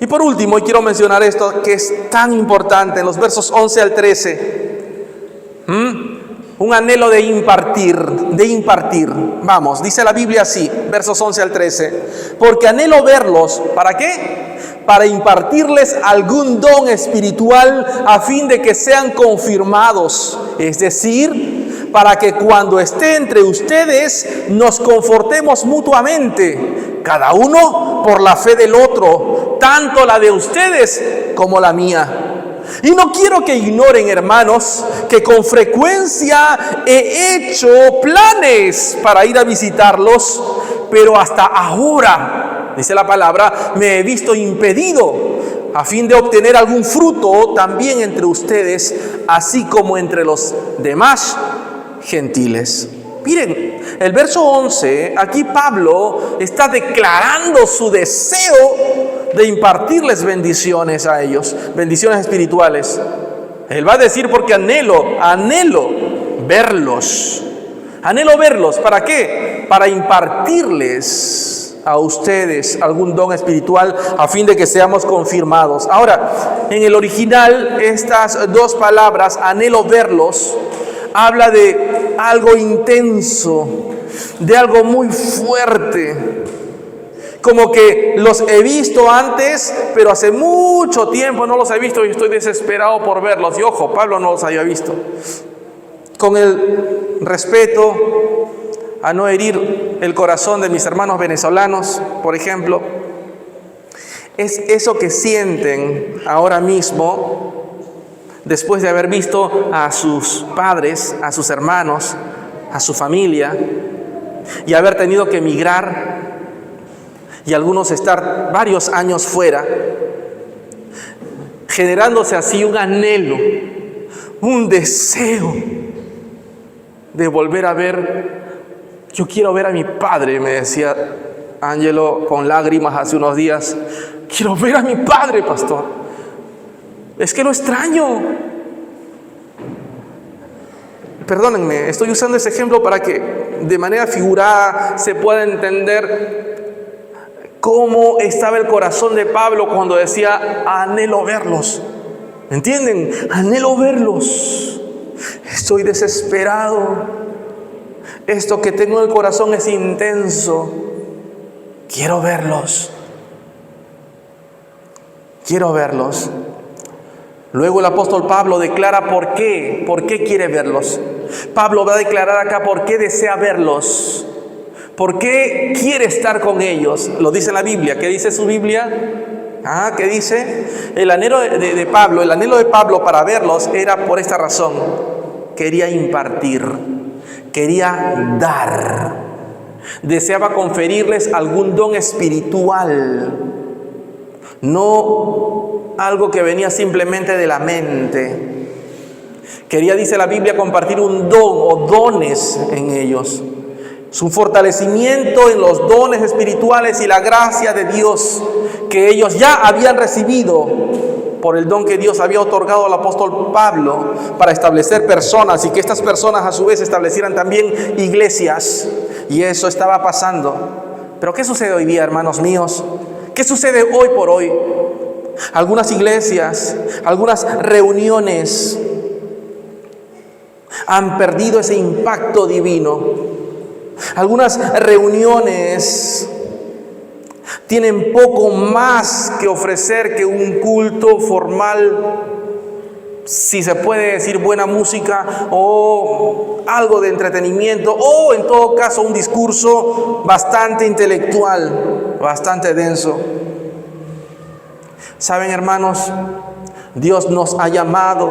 Y por último, y quiero mencionar esto que es tan importante, en los versos 11 al 13, un anhelo de impartir. Vamos, dice la Biblia así, versos 11 al 13: porque anhelo verlos, ¿para qué? Para impartirles algún don espiritual a fin de que sean confirmados, es decir, para que cuando esté entre ustedes nos confortemos mutuamente, cada uno por la fe del otro, tanto la de ustedes como la mía. Y no quiero que ignoren, hermanos, que con frecuencia he hecho planes para ir a visitarlos, pero hasta ahora, dice la palabra, me he visto impedido, a fin de obtener algún fruto también entre ustedes, así como entre los demás gentiles. Miren, el verso 11, aquí Pablo está declarando su deseo de impartirles bendiciones a ellos, bendiciones espirituales. Él va a decir: porque anhelo verlos. Anhelo verlos, ¿para qué? Para impartirles a ustedes algún don espiritual a fin de que seamos confirmados. Ahora, en el original, estas dos palabras, anhelo verlos, habla de algo intenso, de algo muy fuerte. Como que los he visto antes, pero hace mucho tiempo no los he visto y estoy desesperado por verlos. Y ojo, Pablo no los había visto. Con el respeto a no herir el corazón de mis hermanos venezolanos, por ejemplo, es eso que sienten ahora mismo después de haber visto a sus padres, a sus hermanos, a su familia, y haber tenido que emigrar, y algunos estar varios años fuera, generándose así un anhelo, un deseo de volver a ver. Yo quiero ver a mi padre, me decía Ángelo con lágrimas hace unos días. Quiero ver a mi padre, pastor. Es que lo extraño. Perdónenme, estoy usando ese ejemplo para que de manera figurada se pueda entender cómo estaba el corazón de Pablo cuando decía, anhelo verlos. ¿Entienden? Anhelo verlos. Estoy desesperado. Esto que tengo en el corazón es intenso. Quiero verlos. Quiero verlos. Luego el apóstol Pablo declara por qué quiere verlos. Pablo va a declarar acá por qué desea verlos. ¿Por qué quiere estar con ellos? Lo dice en la Biblia. ¿Qué dice su Biblia? ¿Qué dice? El anhelo de Pablo para verlos era por esta razón. Quería impartir, quería dar. Deseaba conferirles algún don espiritual. No algo que venía simplemente de la mente. Quería, dice la Biblia, compartir un don o dones en ellos. Su fortalecimiento en los dones espirituales y la gracia de Dios que ellos ya habían recibido por el don que Dios había otorgado al apóstol Pablo para establecer personas y que estas personas a su vez establecieran también iglesias. Y eso estaba pasando. Pero ¿qué sucede hoy día, hermanos míos? ¿Qué sucede hoy por hoy? Algunas iglesias, algunas reuniones han perdido ese impacto divino. Algunas reuniones tienen poco más que ofrecer que un culto formal, si se puede decir buena música o algo de entretenimiento, o en todo caso un discurso bastante intelectual, bastante denso. Saben, hermanos, Dios nos ha llamado,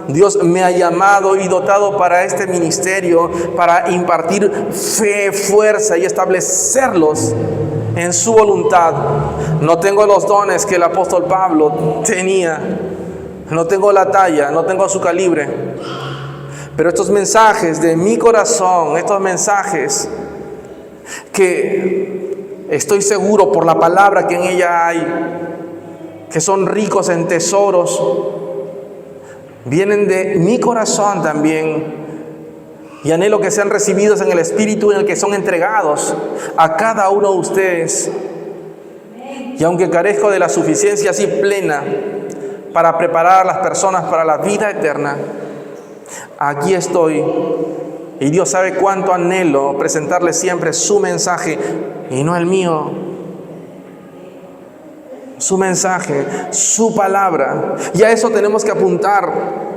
Dios me ha llamado y dotado para este ministerio, para impartir fe, fuerza y establecerlos en su voluntad. No tengo los dones que el apóstol Pablo tenía, no tengo la talla, no tengo su calibre, pero estos mensajes de mi corazón, estos mensajes que estoy seguro por la palabra que en ella hay, que son ricos en tesoros, vienen de mi corazón también, y anhelo que sean recibidos en el Espíritu en el que son entregados a cada uno de ustedes. Y aunque carezco de la suficiencia así plena para preparar a las personas para la vida eterna, aquí estoy, y Dios sabe cuánto anhelo presentarles siempre su mensaje y no el mío. Su mensaje, su palabra, y a eso tenemos que apuntar.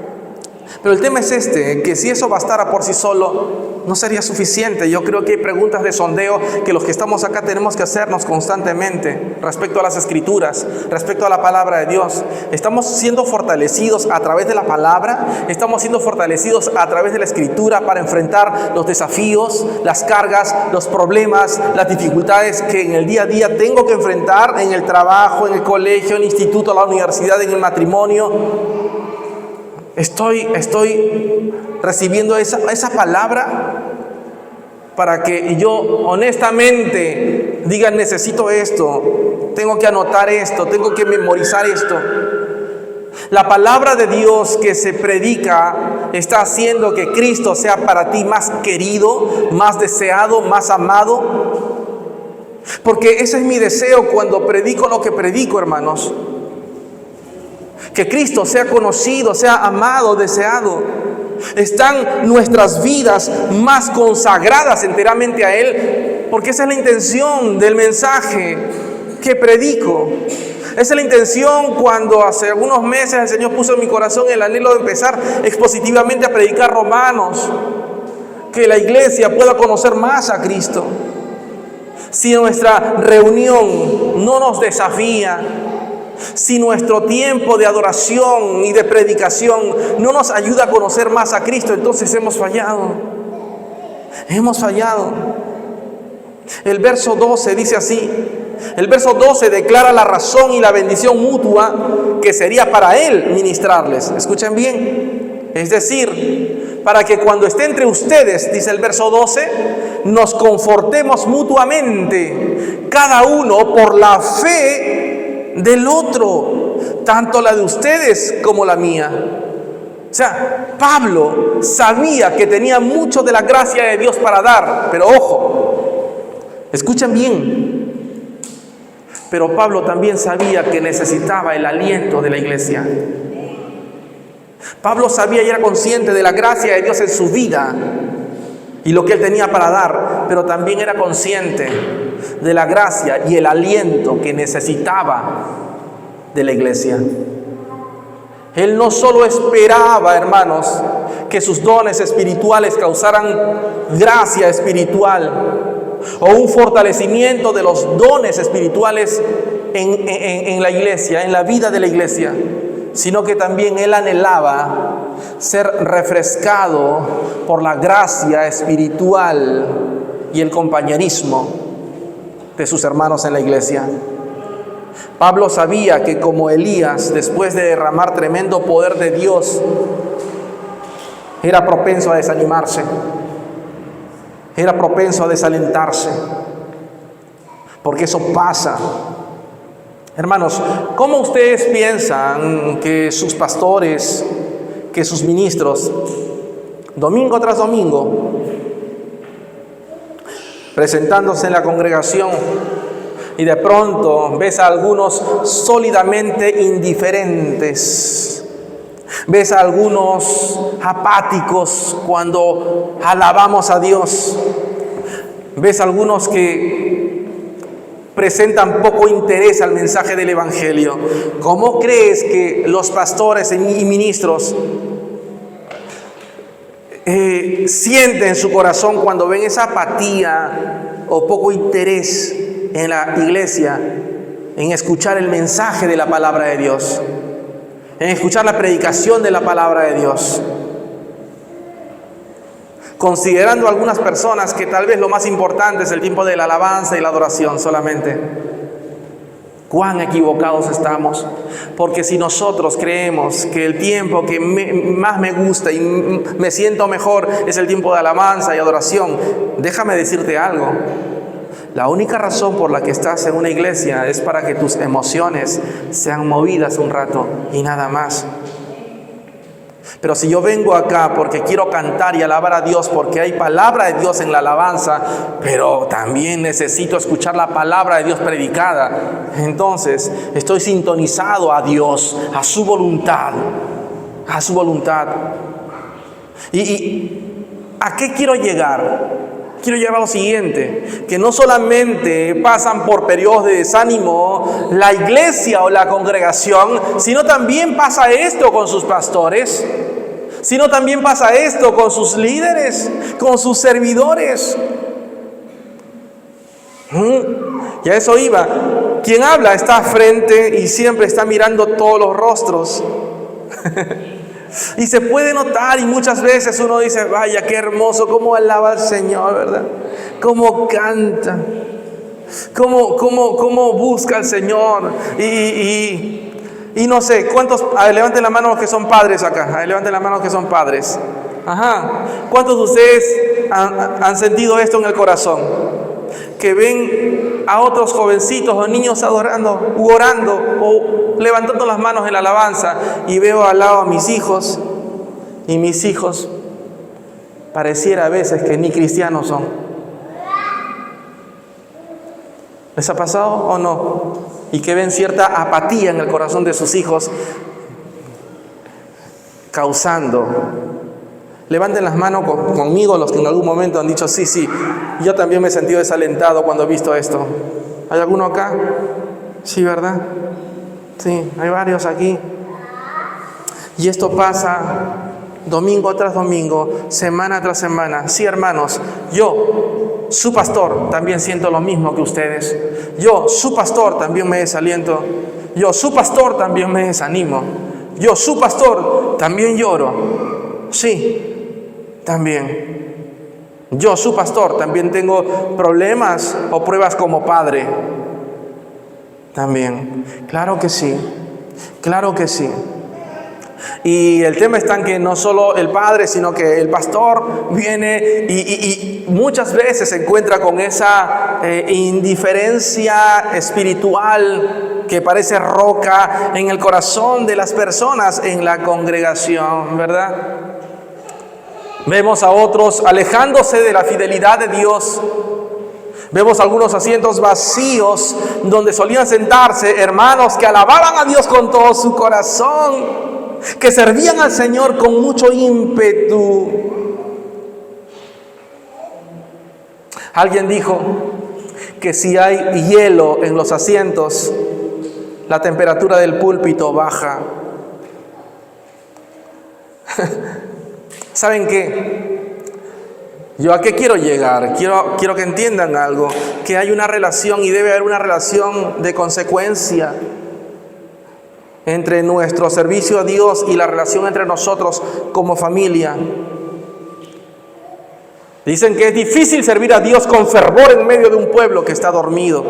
Pero el tema es que si eso bastara por sí solo, no sería suficiente. Yo creo que hay preguntas de sondeo que los que estamos acá tenemos que hacernos constantemente respecto a las Escrituras, respecto a la palabra de Dios. ¿Estamos siendo fortalecidos a través de la palabra? ¿Estamos siendo fortalecidos a través de la Escritura para enfrentar los desafíos, las cargas, los problemas, las dificultades que en el día a día tengo que enfrentar en el trabajo, en el colegio, en el instituto, en la universidad, en el matrimonio? Estoy recibiendo esa palabra para que yo honestamente diga, necesito esto, tengo que anotar esto, tengo que memorizar esto. La palabra de Dios que se predica está haciendo que Cristo sea para ti más querido, más deseado, más amado. Porque ese es mi deseo cuando predico lo que predico, hermanos. Que Cristo sea conocido, sea amado, deseado. Están nuestras vidas más consagradas enteramente a Él, porque esa es la intención del mensaje que predico. Esa es la intención cuando hace algunos meses el Señor puso en mi corazón el anhelo de empezar expositivamente a predicar Romanos, que la iglesia pueda conocer más a Cristo. Si nuestra reunión no nos desafía, si nuestro tiempo de adoración y de predicación no nos ayuda a conocer más a Cristo, entonces hemos fallado. Hemos fallado. El verso 12 dice así. El verso 12 declara la razón y la bendición mutua que sería para Él ministrarles. Escuchen bien. Es decir, para que cuando esté entre ustedes, dice el verso 12, nos confortemos mutuamente, cada uno por la fe del otro, tanto la de ustedes como la mía. O sea, Pablo sabía que tenía mucho de la gracia de Dios para dar, pero ojo, escuchen bien. Pero Pablo también sabía que necesitaba el aliento de la iglesia. Pablo sabía y era consciente de la gracia de Dios en su vida y lo que él tenía para dar, pero también era consciente de la gracia y el aliento que necesitaba de la iglesia. Él no solo esperaba, hermanos, que sus dones espirituales causaran gracia espiritual o un fortalecimiento de los dones espirituales en la iglesia, en la vida de la iglesia, sino que también él anhelaba ser refrescado por la gracia espiritual y el compañerismo de sus hermanos en la iglesia. Pablo sabía que como Elías, después de derramar tremendo poder de Dios, era propenso a desanimarse, era propenso a desalentarse, porque eso pasa. Hermanos, ¿cómo ustedes piensan que sus pastores, que sus ministros, domingo tras domingo, presentándose en la congregación, y de pronto ves a algunos sólidamente indiferentes, ves a algunos apáticos cuando alabamos a Dios, ves a algunos que presentan poco interés al mensaje del Evangelio? ¿Cómo crees que los pastores y ministros sienten en su corazón cuando ven esa apatía o poco interés en la iglesia, en escuchar el mensaje de la palabra de Dios, en escuchar la predicación de la palabra de Dios? Considerando algunas personas que tal vez lo más importante es el tiempo de la alabanza y la adoración solamente. Cuán equivocados estamos, porque si nosotros creemos que el tiempo que más me gusta y me siento mejor es el tiempo de alabanza y adoración, déjame decirte algo. La única razón por la que estás en una iglesia es para que tus emociones sean movidas un rato y nada más. Pero si yo vengo acá porque quiero cantar y alabar a Dios, porque hay palabra de Dios en la alabanza, pero también necesito escuchar la palabra de Dios predicada, entonces estoy sintonizado a Dios, a su voluntad, a su voluntad. ¿Y a qué quiero llegar? Quiero llegar a lo siguiente, que no solamente pasan por periodos de desánimo la iglesia o la congregación, sino también pasa esto con sus pastores, sino también pasa esto con sus líderes, con sus servidores. Y a eso iba. Quien habla está frente y siempre está mirando todos los rostros. Y se puede notar, y muchas veces uno dice: vaya, qué hermoso, cómo alaba al Señor, ¿verdad? Cómo canta, cómo busca al Señor. Y no sé, ¿cuántos? A ver, levanten la mano los que son padres acá. A ver, levanten la mano los que son padres. Ajá. ¿Cuántos de ustedes han sentido esto en el corazón? Que ven a otros jovencitos o niños adorando, u orando, o levantando las manos en la alabanza, y veo al lado a mis hijos, y mis hijos pareciera a veces que ni cristianos son. ¿Les ha pasado o no? Y que ven cierta apatía en el corazón de sus hijos, causando. Levanten las manos conmigo los que en algún momento han dicho: sí, yo también me he sentido desalentado cuando he visto esto. ¿Hay alguno acá? Sí, ¿verdad? Sí, hay varios aquí. Y esto pasa domingo tras domingo, semana tras semana. Sí, hermanos, yo, su pastor, también siento lo mismo que ustedes. Yo, su pastor, también me desaliento. Yo, su pastor, también me desanimo. Yo, su pastor, también lloro. Sí, también. Yo, su pastor, también tengo problemas o pruebas como padre. También. Claro que sí. Claro que sí. Y el tema está en que no solo el padre, sino que el pastor viene y muchas veces se encuentra con esa indiferencia espiritual que parece roca en el corazón de las personas en la congregación, ¿verdad? Vemos a otros alejándose de la fidelidad de Dios. Vemos algunos asientos vacíos donde solían sentarse hermanos que alababan a Dios con todo su corazón, que servían al Señor con mucho ímpetu. Alguien dijo que si hay hielo en los asientos, la temperatura del púlpito baja. ¿Saben qué? ¿Yo a qué quiero llegar? Quiero que entiendan algo, que hay una relación y debe haber una relación de consecuencia entre nuestro servicio a Dios y la relación entre nosotros como familia. Dicen que es difícil servir a Dios con fervor en medio de un pueblo que está dormido,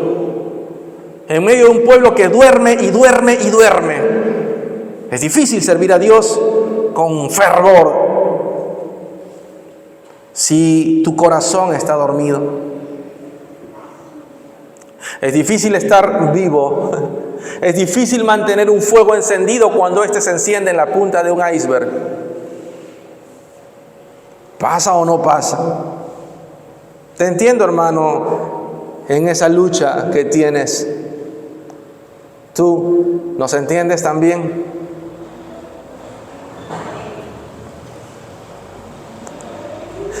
en medio de un pueblo que duerme y duerme y duerme. Es difícil servir a Dios con fervor si tu corazón está dormido. Es difícil estar vivo. Es difícil mantener un fuego encendido cuando éste se enciende en la punta de un iceberg. ¿Pasa o no pasa? Te entiendo, hermano, en esa lucha que tienes. ¿Tú nos entiendes también?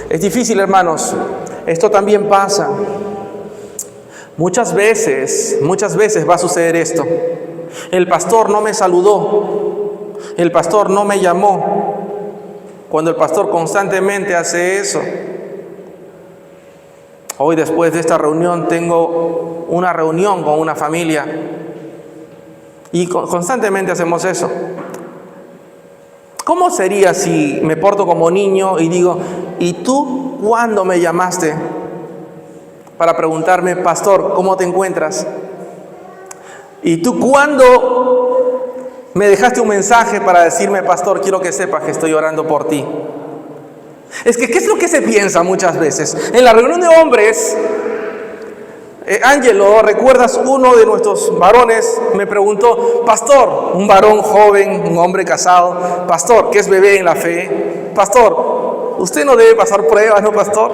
Es difícil, hermanos. Esto también pasa. Muchas veces va a suceder esto. El pastor no me saludó. El pastor no me llamó. Cuando el pastor constantemente hace eso. Hoy, después de esta reunión, tengo una reunión con una familia. Y constantemente hacemos eso. ¿Cómo sería si me porto como niño y digo, ¿y tú cuándo me llamaste para preguntarme, pastor, ¿cómo te encuentras? ¿Y tú cuándo me dejaste un mensaje para decirme, pastor, quiero que sepas que estoy orando por ti? Es que, ¿qué es lo que se piensa muchas veces? En la reunión de hombres, Ángelo, ¿recuerdas? Uno de nuestros varones me preguntó, pastor, un varón joven, un hombre casado, pastor, que es bebé en la fe, pastor, usted no debe pasar pruebas, ¿no, pastor?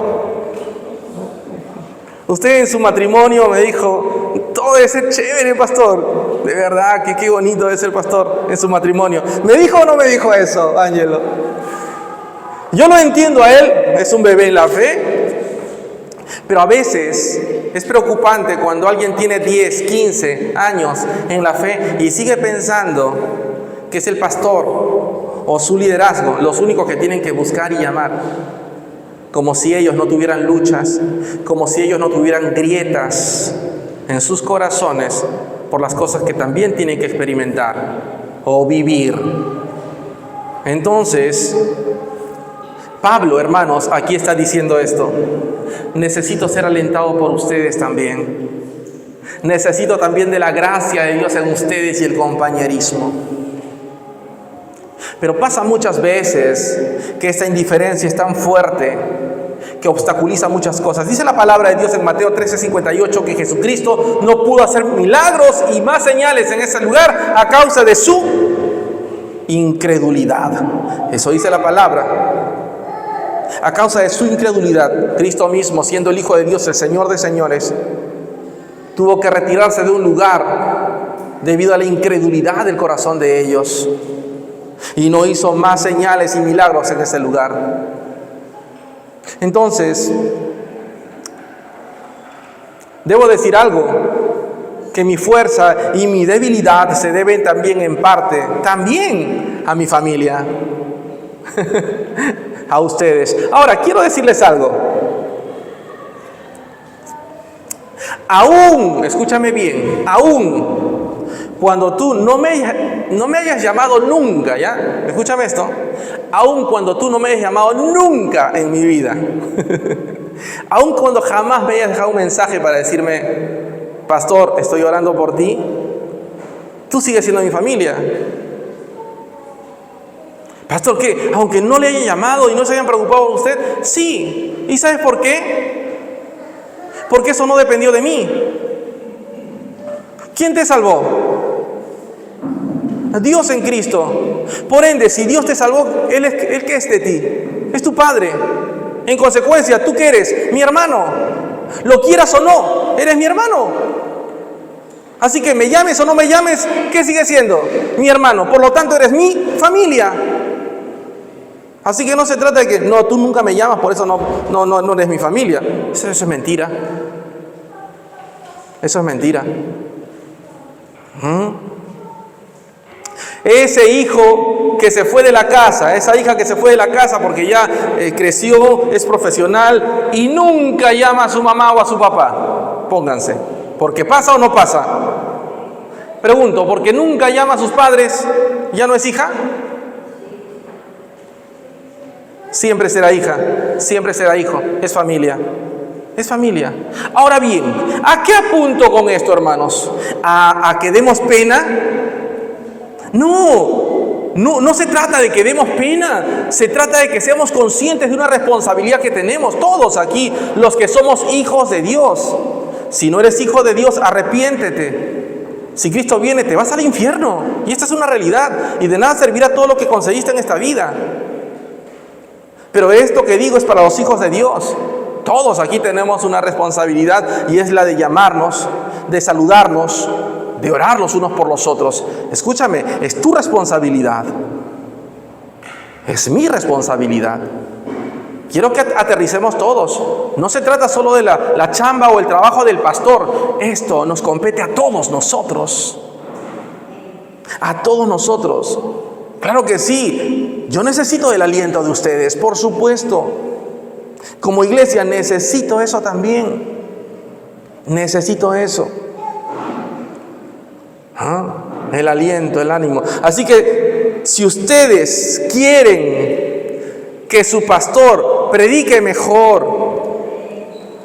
Usted en su matrimonio me dijo, todo debe ser chévere, pastor. De verdad, que qué bonito debe ser, pastor, en su matrimonio. ¿Me dijo o no me dijo eso, Ángelo? Yo lo entiendo a él, es un bebé en la fe, pero a veces es preocupante cuando alguien tiene 10, 15 años en la fe y sigue pensando que es el pastor o su liderazgo los únicos que tienen que buscar y llamar. Como si ellos no tuvieran luchas, como si ellos no tuvieran grietas en sus corazones por las cosas que también tienen que experimentar o vivir. Entonces, Pablo, hermanos, aquí está diciendo esto. Necesito ser alentado por ustedes también. Necesito también de la gracia de Dios en ustedes y el compañerismo. Pero pasa muchas veces que esta indiferencia es tan fuerte que obstaculiza muchas cosas. Dice la palabra de Dios en Mateo 13:58 que Jesucristo no pudo hacer milagros y más señales en ese lugar a causa de su incredulidad. Eso dice la palabra. A causa de su incredulidad, Cristo mismo, siendo el Hijo de Dios, el Señor de señores, tuvo que retirarse de un lugar debido a la incredulidad del corazón de ellos. Y no hizo más señales y milagros en ese lugar. Entonces, debo decir algo, que mi fuerza y mi debilidad se deben también en parte, también a mi familia, a ustedes. Ahora, quiero decirles algo. Aún, escúchame bien, aún cuando tú no me hayas llamado nunca, ¿ya? Escúchame esto. Aun cuando tú no me hayas llamado nunca en mi vida, aun cuando jamás me hayas dejado un mensaje para decirme, pastor, estoy orando por ti, tú sigues siendo mi familia. Pastor, ¿qué? Aunque no le hayan llamado y no se hayan preocupado por usted, sí. ¿Y sabes por qué? Porque eso no dependió de mí. ¿Quién te salvó? Dios en Cristo. Por ende, si Dios te salvó, Él que es de ti, es tu Padre. En consecuencia, ¿tú qué eres? Mi hermano. Lo quieras o no, eres mi hermano. Así que me llames o no me llames, ¿qué sigue siendo? Mi hermano. Por lo tanto, eres mi familia. Así que no se trata de que, no, tú nunca me llamas, por eso no eres mi familia. Eso es mentira. Eso es mentira. Ese hijo que se fue de la casa, esa hija que se fue de la casa porque ya creció, es profesional y nunca llama a su mamá o a su papá. Pónganse, ¿porque pasa o no pasa? Pregunto, ¿porque nunca llama a sus padres, ya no es hija? Siempre será hija, siempre será hijo, es familia. Es familia. Ahora bien, ¿a qué apunto con esto, hermanos? ¿A que demos pena? No se trata de que demos pena, se trata de que seamos conscientes de una responsabilidad que tenemos todos aquí, los que somos hijos de Dios. Si no eres hijo de Dios, arrepiéntete. Si Cristo viene, te vas al infierno. Y esta es una realidad. Y de nada servirá todo lo que conseguiste en esta vida. Pero esto que digo es para los hijos de Dios. Todos aquí tenemos una responsabilidad y es la de llamarnos, de saludarnos, de orar los unos por los otros. Escúchame, es tu responsabilidad. Es mi responsabilidad. Quiero que aterricemos todos. No se trata solo de la chamba o el trabajo del pastor. Esto nos compete a todos nosotros. A todos nosotros. Claro que sí. Yo necesito el aliento de ustedes, por supuesto. Como iglesia necesito eso también. Necesito eso. El aliento, el ánimo. Así que si ustedes quieren que su pastor predique mejor,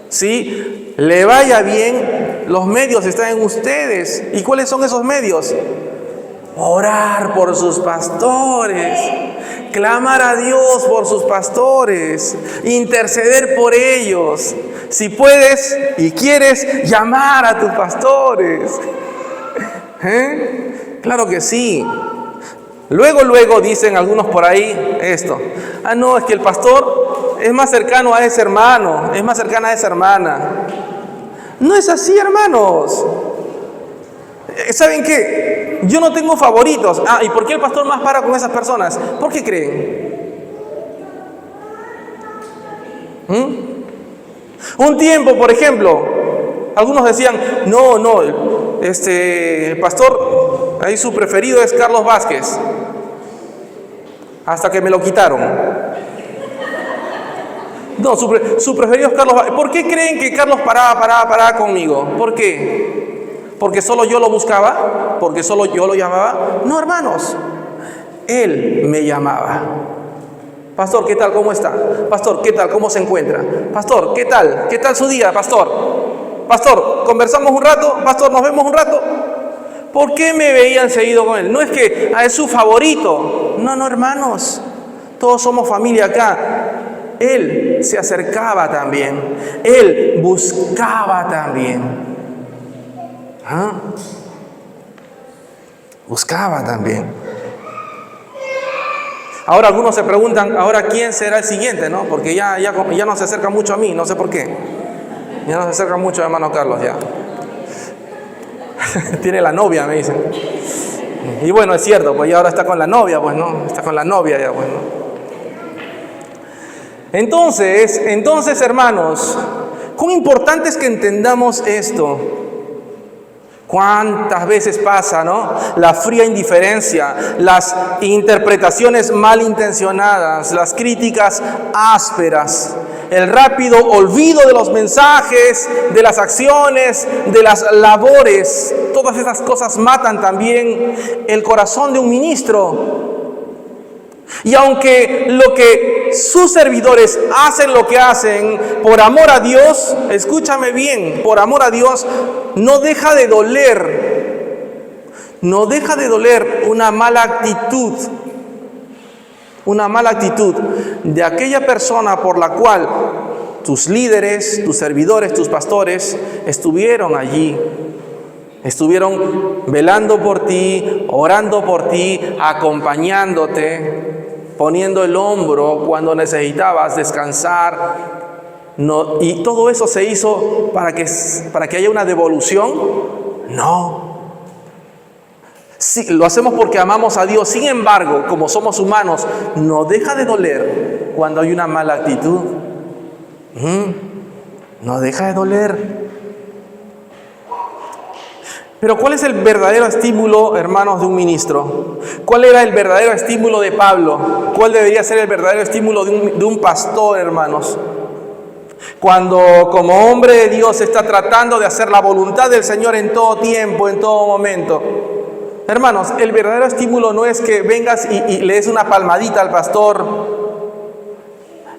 ¿sí?, le vaya bien, los medios están en ustedes. ¿Y cuáles son esos medios? Orar por sus pastores, clamar a Dios por sus pastores, interceder por ellos. Si puedes y quieres, llamar a tus pastores. Claro que sí. Luego dicen algunos por ahí esto. No, es que el pastor es más cercano a ese hermano, es más cercana a esa hermana. No es así, hermanos. ¿Saben qué? Yo no tengo favoritos. ¿Y por qué el pastor más para con esas personas? ¿Por qué creen? Un tiempo, por ejemplo, algunos decían, el pastor, ahí su preferido es Carlos Vázquez. Hasta que me lo quitaron. No, su preferido es Carlos Vázquez. ¿Por qué creen que Carlos paraba conmigo? ¿Por qué? ¿Porque solo yo lo buscaba? ¿Porque solo yo lo llamaba? No, hermanos. Él me llamaba. Pastor, ¿qué tal? ¿Cómo está? Pastor, ¿qué tal? ¿Cómo se encuentra? Pastor, ¿qué tal? ¿Qué tal su día, pastor? Pastor, ¿conversamos un rato? Pastor, ¿nos vemos un rato? ¿Por qué me veían seguido con él? No es que es su favorito. No, hermanos. Todos somos familia acá. Él se acercaba también. Él buscaba también. Buscaba también. Ahora algunos se preguntan, ¿ahora quién será el siguiente? ¿No? Porque ya no se acerca mucho a mí, no sé por qué. Ya no se acerca mucho a hermano Carlos ya. Tiene la novia, me dicen. Y bueno, es cierto, pues ya ahora está con la novia, pues no, está con la novia ya, pues no. Entonces, hermanos, cuán importante es que entendamos esto. ¿Cuántas veces pasa, no? La fría indiferencia, las interpretaciones malintencionadas, las críticas ásperas, el rápido olvido de los mensajes, de las acciones, de las labores. Todas esas cosas matan también el corazón de un ministro. Y aunque lo que sus servidores hacen lo que hacen por amor a Dios, escúchame bien, por amor a Dios, no deja de doler una mala actitud de aquella persona por la cual tus líderes, tus servidores, tus pastores estuvieron allí. Estuvieron velando por ti, orando por ti, acompañándote, poniendo el hombro cuando necesitabas descansar. No, y todo eso se hizo para que haya una devolución. No. Sí, lo hacemos porque amamos a Dios. Sin embargo, como somos humanos, no deja de doler cuando hay una mala actitud. No deja de doler. Pero ¿cuál es el verdadero estímulo, hermanos, de un ministro? ¿Cuál era el verdadero estímulo de Pablo? ¿Cuál debería ser el verdadero estímulo de un pastor, hermanos? Cuando como hombre de Dios está tratando de hacer la voluntad del Señor en todo tiempo, en todo momento. Hermanos, el verdadero estímulo no es que vengas y le des una palmadita al pastor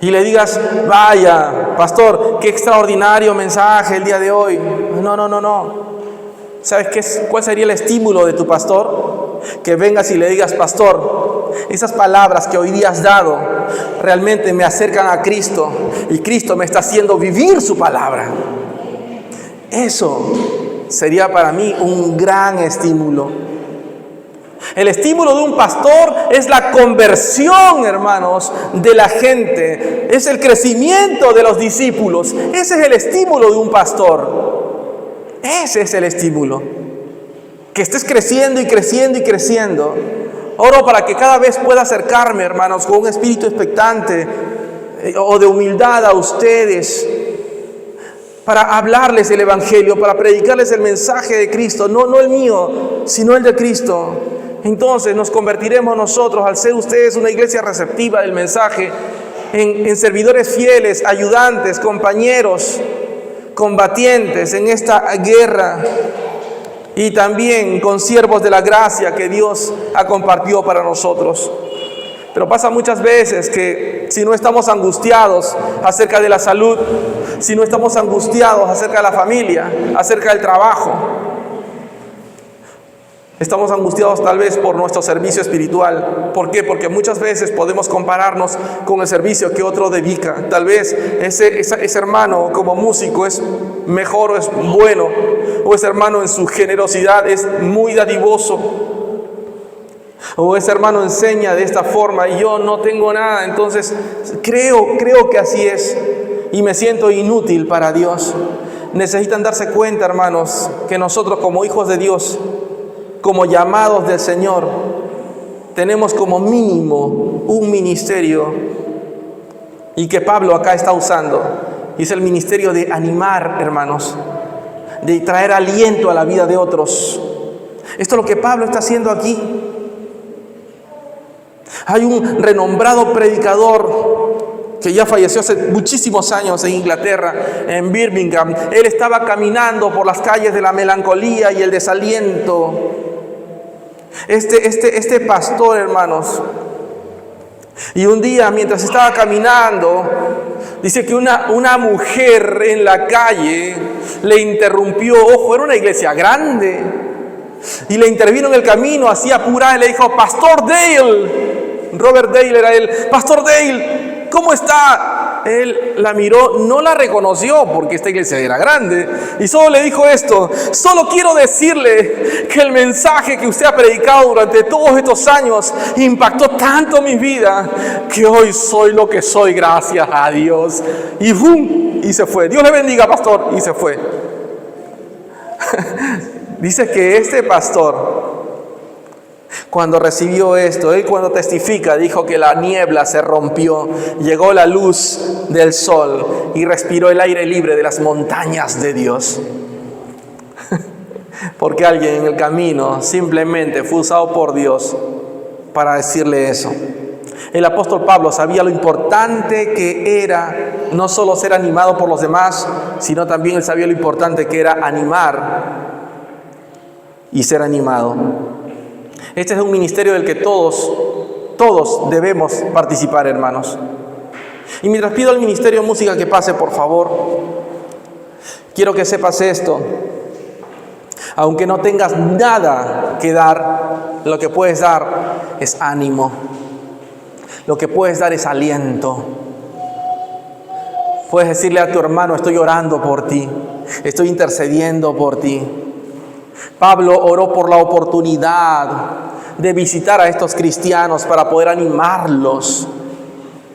y le digas, vaya, pastor, qué extraordinario mensaje el día de hoy. No. ¿Sabes cuál sería el estímulo de tu pastor? Que vengas y le digas, pastor, esas palabras que hoy día has dado realmente me acercan a Cristo y Cristo me está haciendo vivir su palabra. Eso sería para mí un gran estímulo. El estímulo de un pastor es la conversión, hermanos, de la gente. Es el crecimiento de los discípulos. Ese es el estímulo de un pastor. Ese es el estímulo. Que estés creciendo y creciendo y creciendo. Oro para que cada vez pueda acercarme, hermanos, con un espíritu expectante o de humildad a ustedes, para hablarles el Evangelio, para predicarles el mensaje de Cristo, no el mío, sino el de Cristo. Entonces nos convertiremos nosotros, al ser ustedes una iglesia receptiva del mensaje, en servidores fieles, ayudantes, compañeros, combatientes en esta guerra, y también consiervos de la gracia que Dios ha compartido para nosotros. Pero pasa muchas veces que si no estamos angustiados acerca de la salud, si no estamos angustiados acerca de la familia, acerca del trabajo, estamos angustiados tal vez por nuestro servicio espiritual. ¿Por qué? Porque muchas veces podemos compararnos con el servicio que otro dedica. Tal vez ese hermano como músico es mejor o es bueno, o ese hermano en su generosidad es muy dadivoso, o ese hermano enseña de esta forma y yo no tengo nada. Entonces creo que así es y me siento inútil para Dios. Necesitan darse cuenta, hermanos, que nosotros como hijos de Dios, como llamados del Señor, tenemos como mínimo un ministerio, y que Pablo acá está usando, y es el ministerio de animar, hermanos, de traer aliento a la vida de otros. Esto es lo que Pablo está haciendo aquí. Hay un renombrado predicador que ya falleció hace muchísimos años en Inglaterra, en Birmingham. Él estaba caminando por las calles de la melancolía y el desaliento. Este pastor, hermanos, y un día mientras estaba caminando, dice que una mujer en la calle le interrumpió. Ojo, era una iglesia grande, y le intervino en el camino, así apurada, y le dijo, Pastor Dale, Robert Dale era él, Pastor Dale, ¿cómo está? Él la miró, no la reconoció porque esta iglesia era grande, y solo le dijo esto: solo quiero decirle que el mensaje que usted ha predicado durante todos estos años impactó tanto mi vida que hoy soy lo que soy gracias a Dios. Y ¡bum! Y se fue. Dios le bendiga, pastor. Y se fue. Dice que este pastor, cuando recibió esto, él cuando testifica, dijo que la niebla se rompió, llegó la luz del sol y respiró el aire libre de las montañas de Dios. Porque alguien en el camino simplemente fue usado por Dios para decirle eso. El apóstol Pablo sabía lo importante que era no solo ser animado por los demás, sino también él sabía lo importante que era animar y ser animado. Este es un ministerio del que todos debemos participar, hermanos. Y mientras pido al Ministerio de Música que pase, por favor, quiero que sepas esto. Aunque no tengas nada que dar, lo que puedes dar es ánimo. Lo que puedes dar es aliento. Puedes decirle a tu hermano: estoy orando por ti, estoy intercediendo por ti. Pablo oró por la oportunidad de visitar a estos cristianos para poder animarlos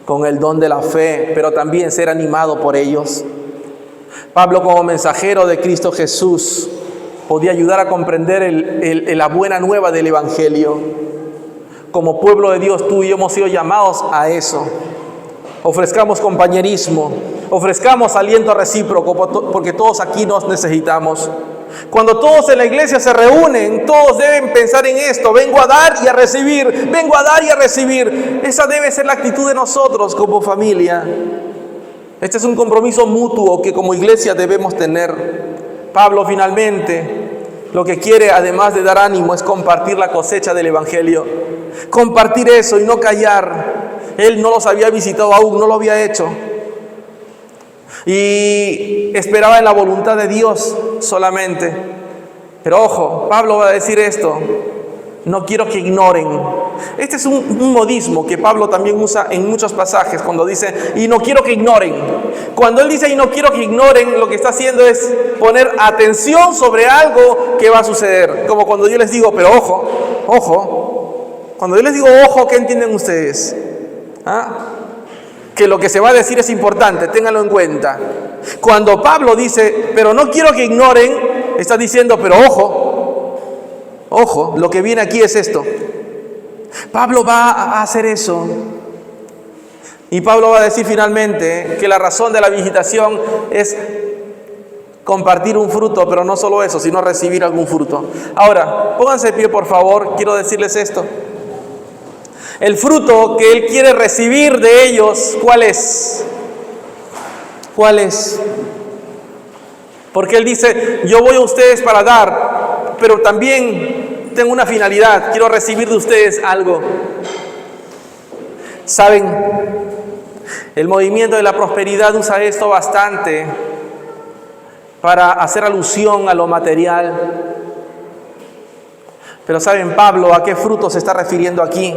con el don de la fe, pero también ser animado por ellos. Pablo, como mensajero de Cristo Jesús, podía ayudar a comprender la buena nueva del Evangelio. Como pueblo de Dios, tú y yo hemos sido llamados a eso. Ofrezcamos compañerismo, ofrezcamos aliento recíproco, porque todos aquí nos necesitamos. Cuando todos en la iglesia se reúnen, todos deben pensar en esto: vengo a dar y a recibir, vengo a dar y a recibir. Esa debe ser la actitud de nosotros como familia. Este es un compromiso mutuo que como iglesia debemos tener. Pablo finalmente lo que quiere, además de dar ánimo, es compartir la cosecha del Evangelio. Compartir eso y no callar. Él no los había visitado aún, no lo había hecho. Y esperaba en la voluntad de Dios solamente. Pero ojo, Pablo va a decir esto: no quiero que ignoren. Este es un modismo que Pablo también usa en muchos pasajes cuando dice, y no quiero que ignoren. Cuando él dice, y no quiero que ignoren, lo que está haciendo es poner atención sobre algo que va a suceder. Como cuando yo les digo, pero ojo, ojo. Cuando yo les digo ojo, ¿qué entienden ustedes? Que lo que se va a decir es importante, ténganlo en cuenta. Cuando Pablo dice, pero no quiero que ignoren, está diciendo, pero ojo, ojo, lo que viene aquí es esto. Pablo va a hacer eso. Y Pablo va a decir finalmente que la razón de la visitación es compartir un fruto, pero no solo eso, sino recibir algún fruto. Ahora, pónganse de pie, por favor, quiero decirles esto. El fruto que Él quiere recibir de ellos, ¿cuál es? ¿Cuál es? Porque Él dice, yo voy a ustedes para dar, pero también tengo una finalidad, quiero recibir de ustedes algo. ¿Saben? El movimiento de la prosperidad usa esto bastante para hacer alusión a lo material. Pero ¿saben Pablo a qué fruto se está refiriendo aquí?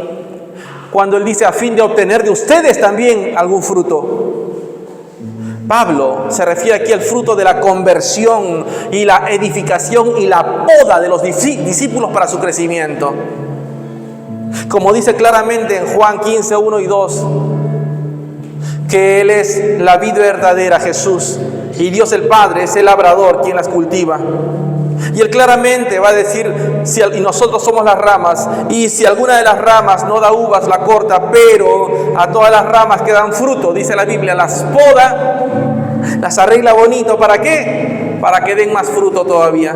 Cuando él dice a fin de obtener de ustedes también algún fruto. Pablo se refiere aquí al fruto de la conversión y la edificación y la poda de los discípulos para su crecimiento. Como dice claramente en Juan 15, 1 y 2, que Él es la vid verdadera, Jesús, y Dios el Padre es el labrador quien las cultiva. Y Él claramente va a decir, y nosotros somos las ramas, y si alguna de las ramas no da uvas, la corta, pero a todas las ramas que dan fruto, dice la Biblia, las poda, las arregla bonito. ¿Para qué? Para que den más fruto todavía.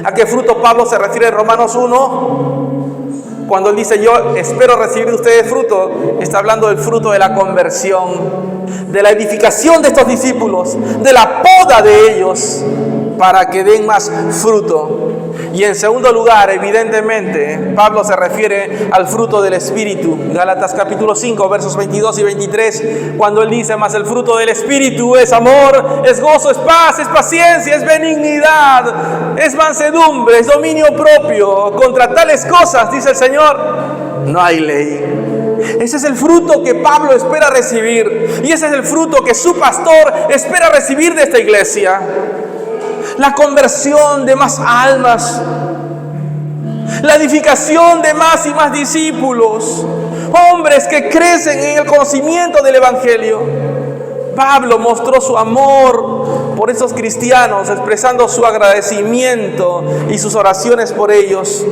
¿A qué fruto Pablo se refiere en Romanos 1? Cuando él dice, yo espero recibir de ustedes fruto, está hablando del fruto de la conversión, de la edificación de estos discípulos, de la poda de ellos, para que den más fruto. Y en segundo lugar, evidentemente, Pablo se refiere al fruto del Espíritu. Gálatas capítulo 5, versos 22 y 23, cuando él dice, mas el fruto del Espíritu es amor, es gozo, es paz, es paciencia, es benignidad, es mansedumbre, es dominio propio. Contra tales cosas, dice el Señor, no hay ley. Ese es el fruto que Pablo espera recibir. Y ese es el fruto que su pastor espera recibir de esta iglesia. La conversión de más almas, la edificación de más y más discípulos, hombres que crecen en el conocimiento del Evangelio. Pablo mostró su amor por esos cristianos, expresando su agradecimiento y sus oraciones por ellos.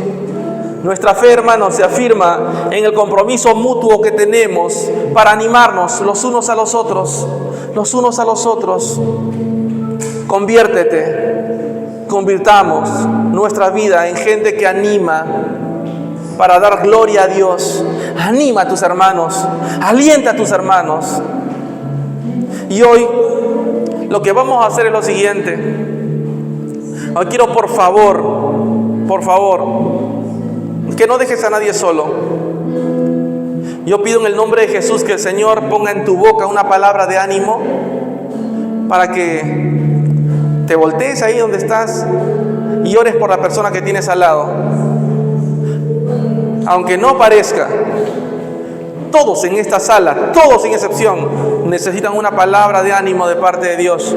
Nuestra fe, hermanos, se afirma en el compromiso mutuo que tenemos para animarnos los unos a los otros, los unos a los otros. Conviértete, convirtamos nuestra vida en gente que anima para dar gloria a Dios. Anima a tus hermanos, alienta a tus hermanos. Y hoy lo que vamos a hacer es lo siguiente. Hoy quiero por favor, que no dejes a nadie solo. Yo pido en el nombre de Jesús que el Señor ponga en tu boca una palabra de ánimo para que te voltees ahí donde estás y ores por la persona que tienes al lado. Aunque no parezca, todos en esta sala, todos sin excepción, necesitan una palabra de ánimo de parte de Dios.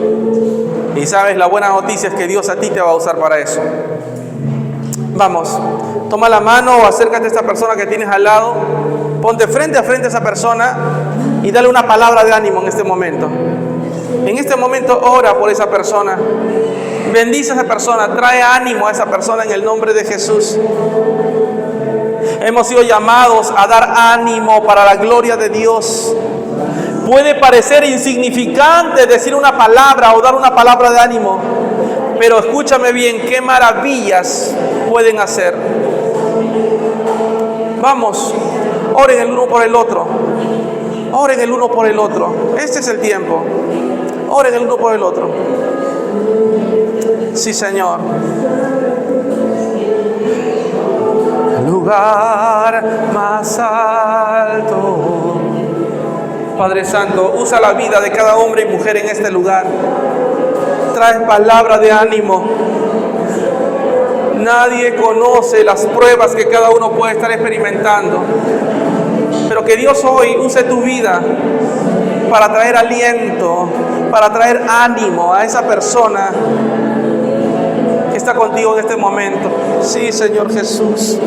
Y sabes, la buena noticia es que Dios a ti te va a usar para eso. Vamos, toma la mano o acércate a esta persona que tienes al lado. Ponte frente a frente a esa persona y dale una palabra de ánimo en este momento. En este momento ora por esa persona. Bendice a esa persona, trae ánimo a esa persona en el nombre de Jesús. Hemos sido llamados a dar ánimo para la gloria de Dios. Puede parecer insignificante decir una palabra o dar una palabra de ánimo, pero escúchame bien, qué maravillas pueden hacer. Vamos, oren el uno por el otro. Oren el uno por el otro. Este es el tiempo. Oren el uno por el otro. Sí, Señor. Lugar más alto. Padre Santo, usa la vida de cada hombre y mujer en este lugar. Trae palabra de ánimo. Nadie conoce las pruebas que cada uno puede estar experimentando. Pero que Dios hoy use tu vida para traer aliento, para traer ánimo a esa persona que está contigo en este momento. Sí, Señor Jesús.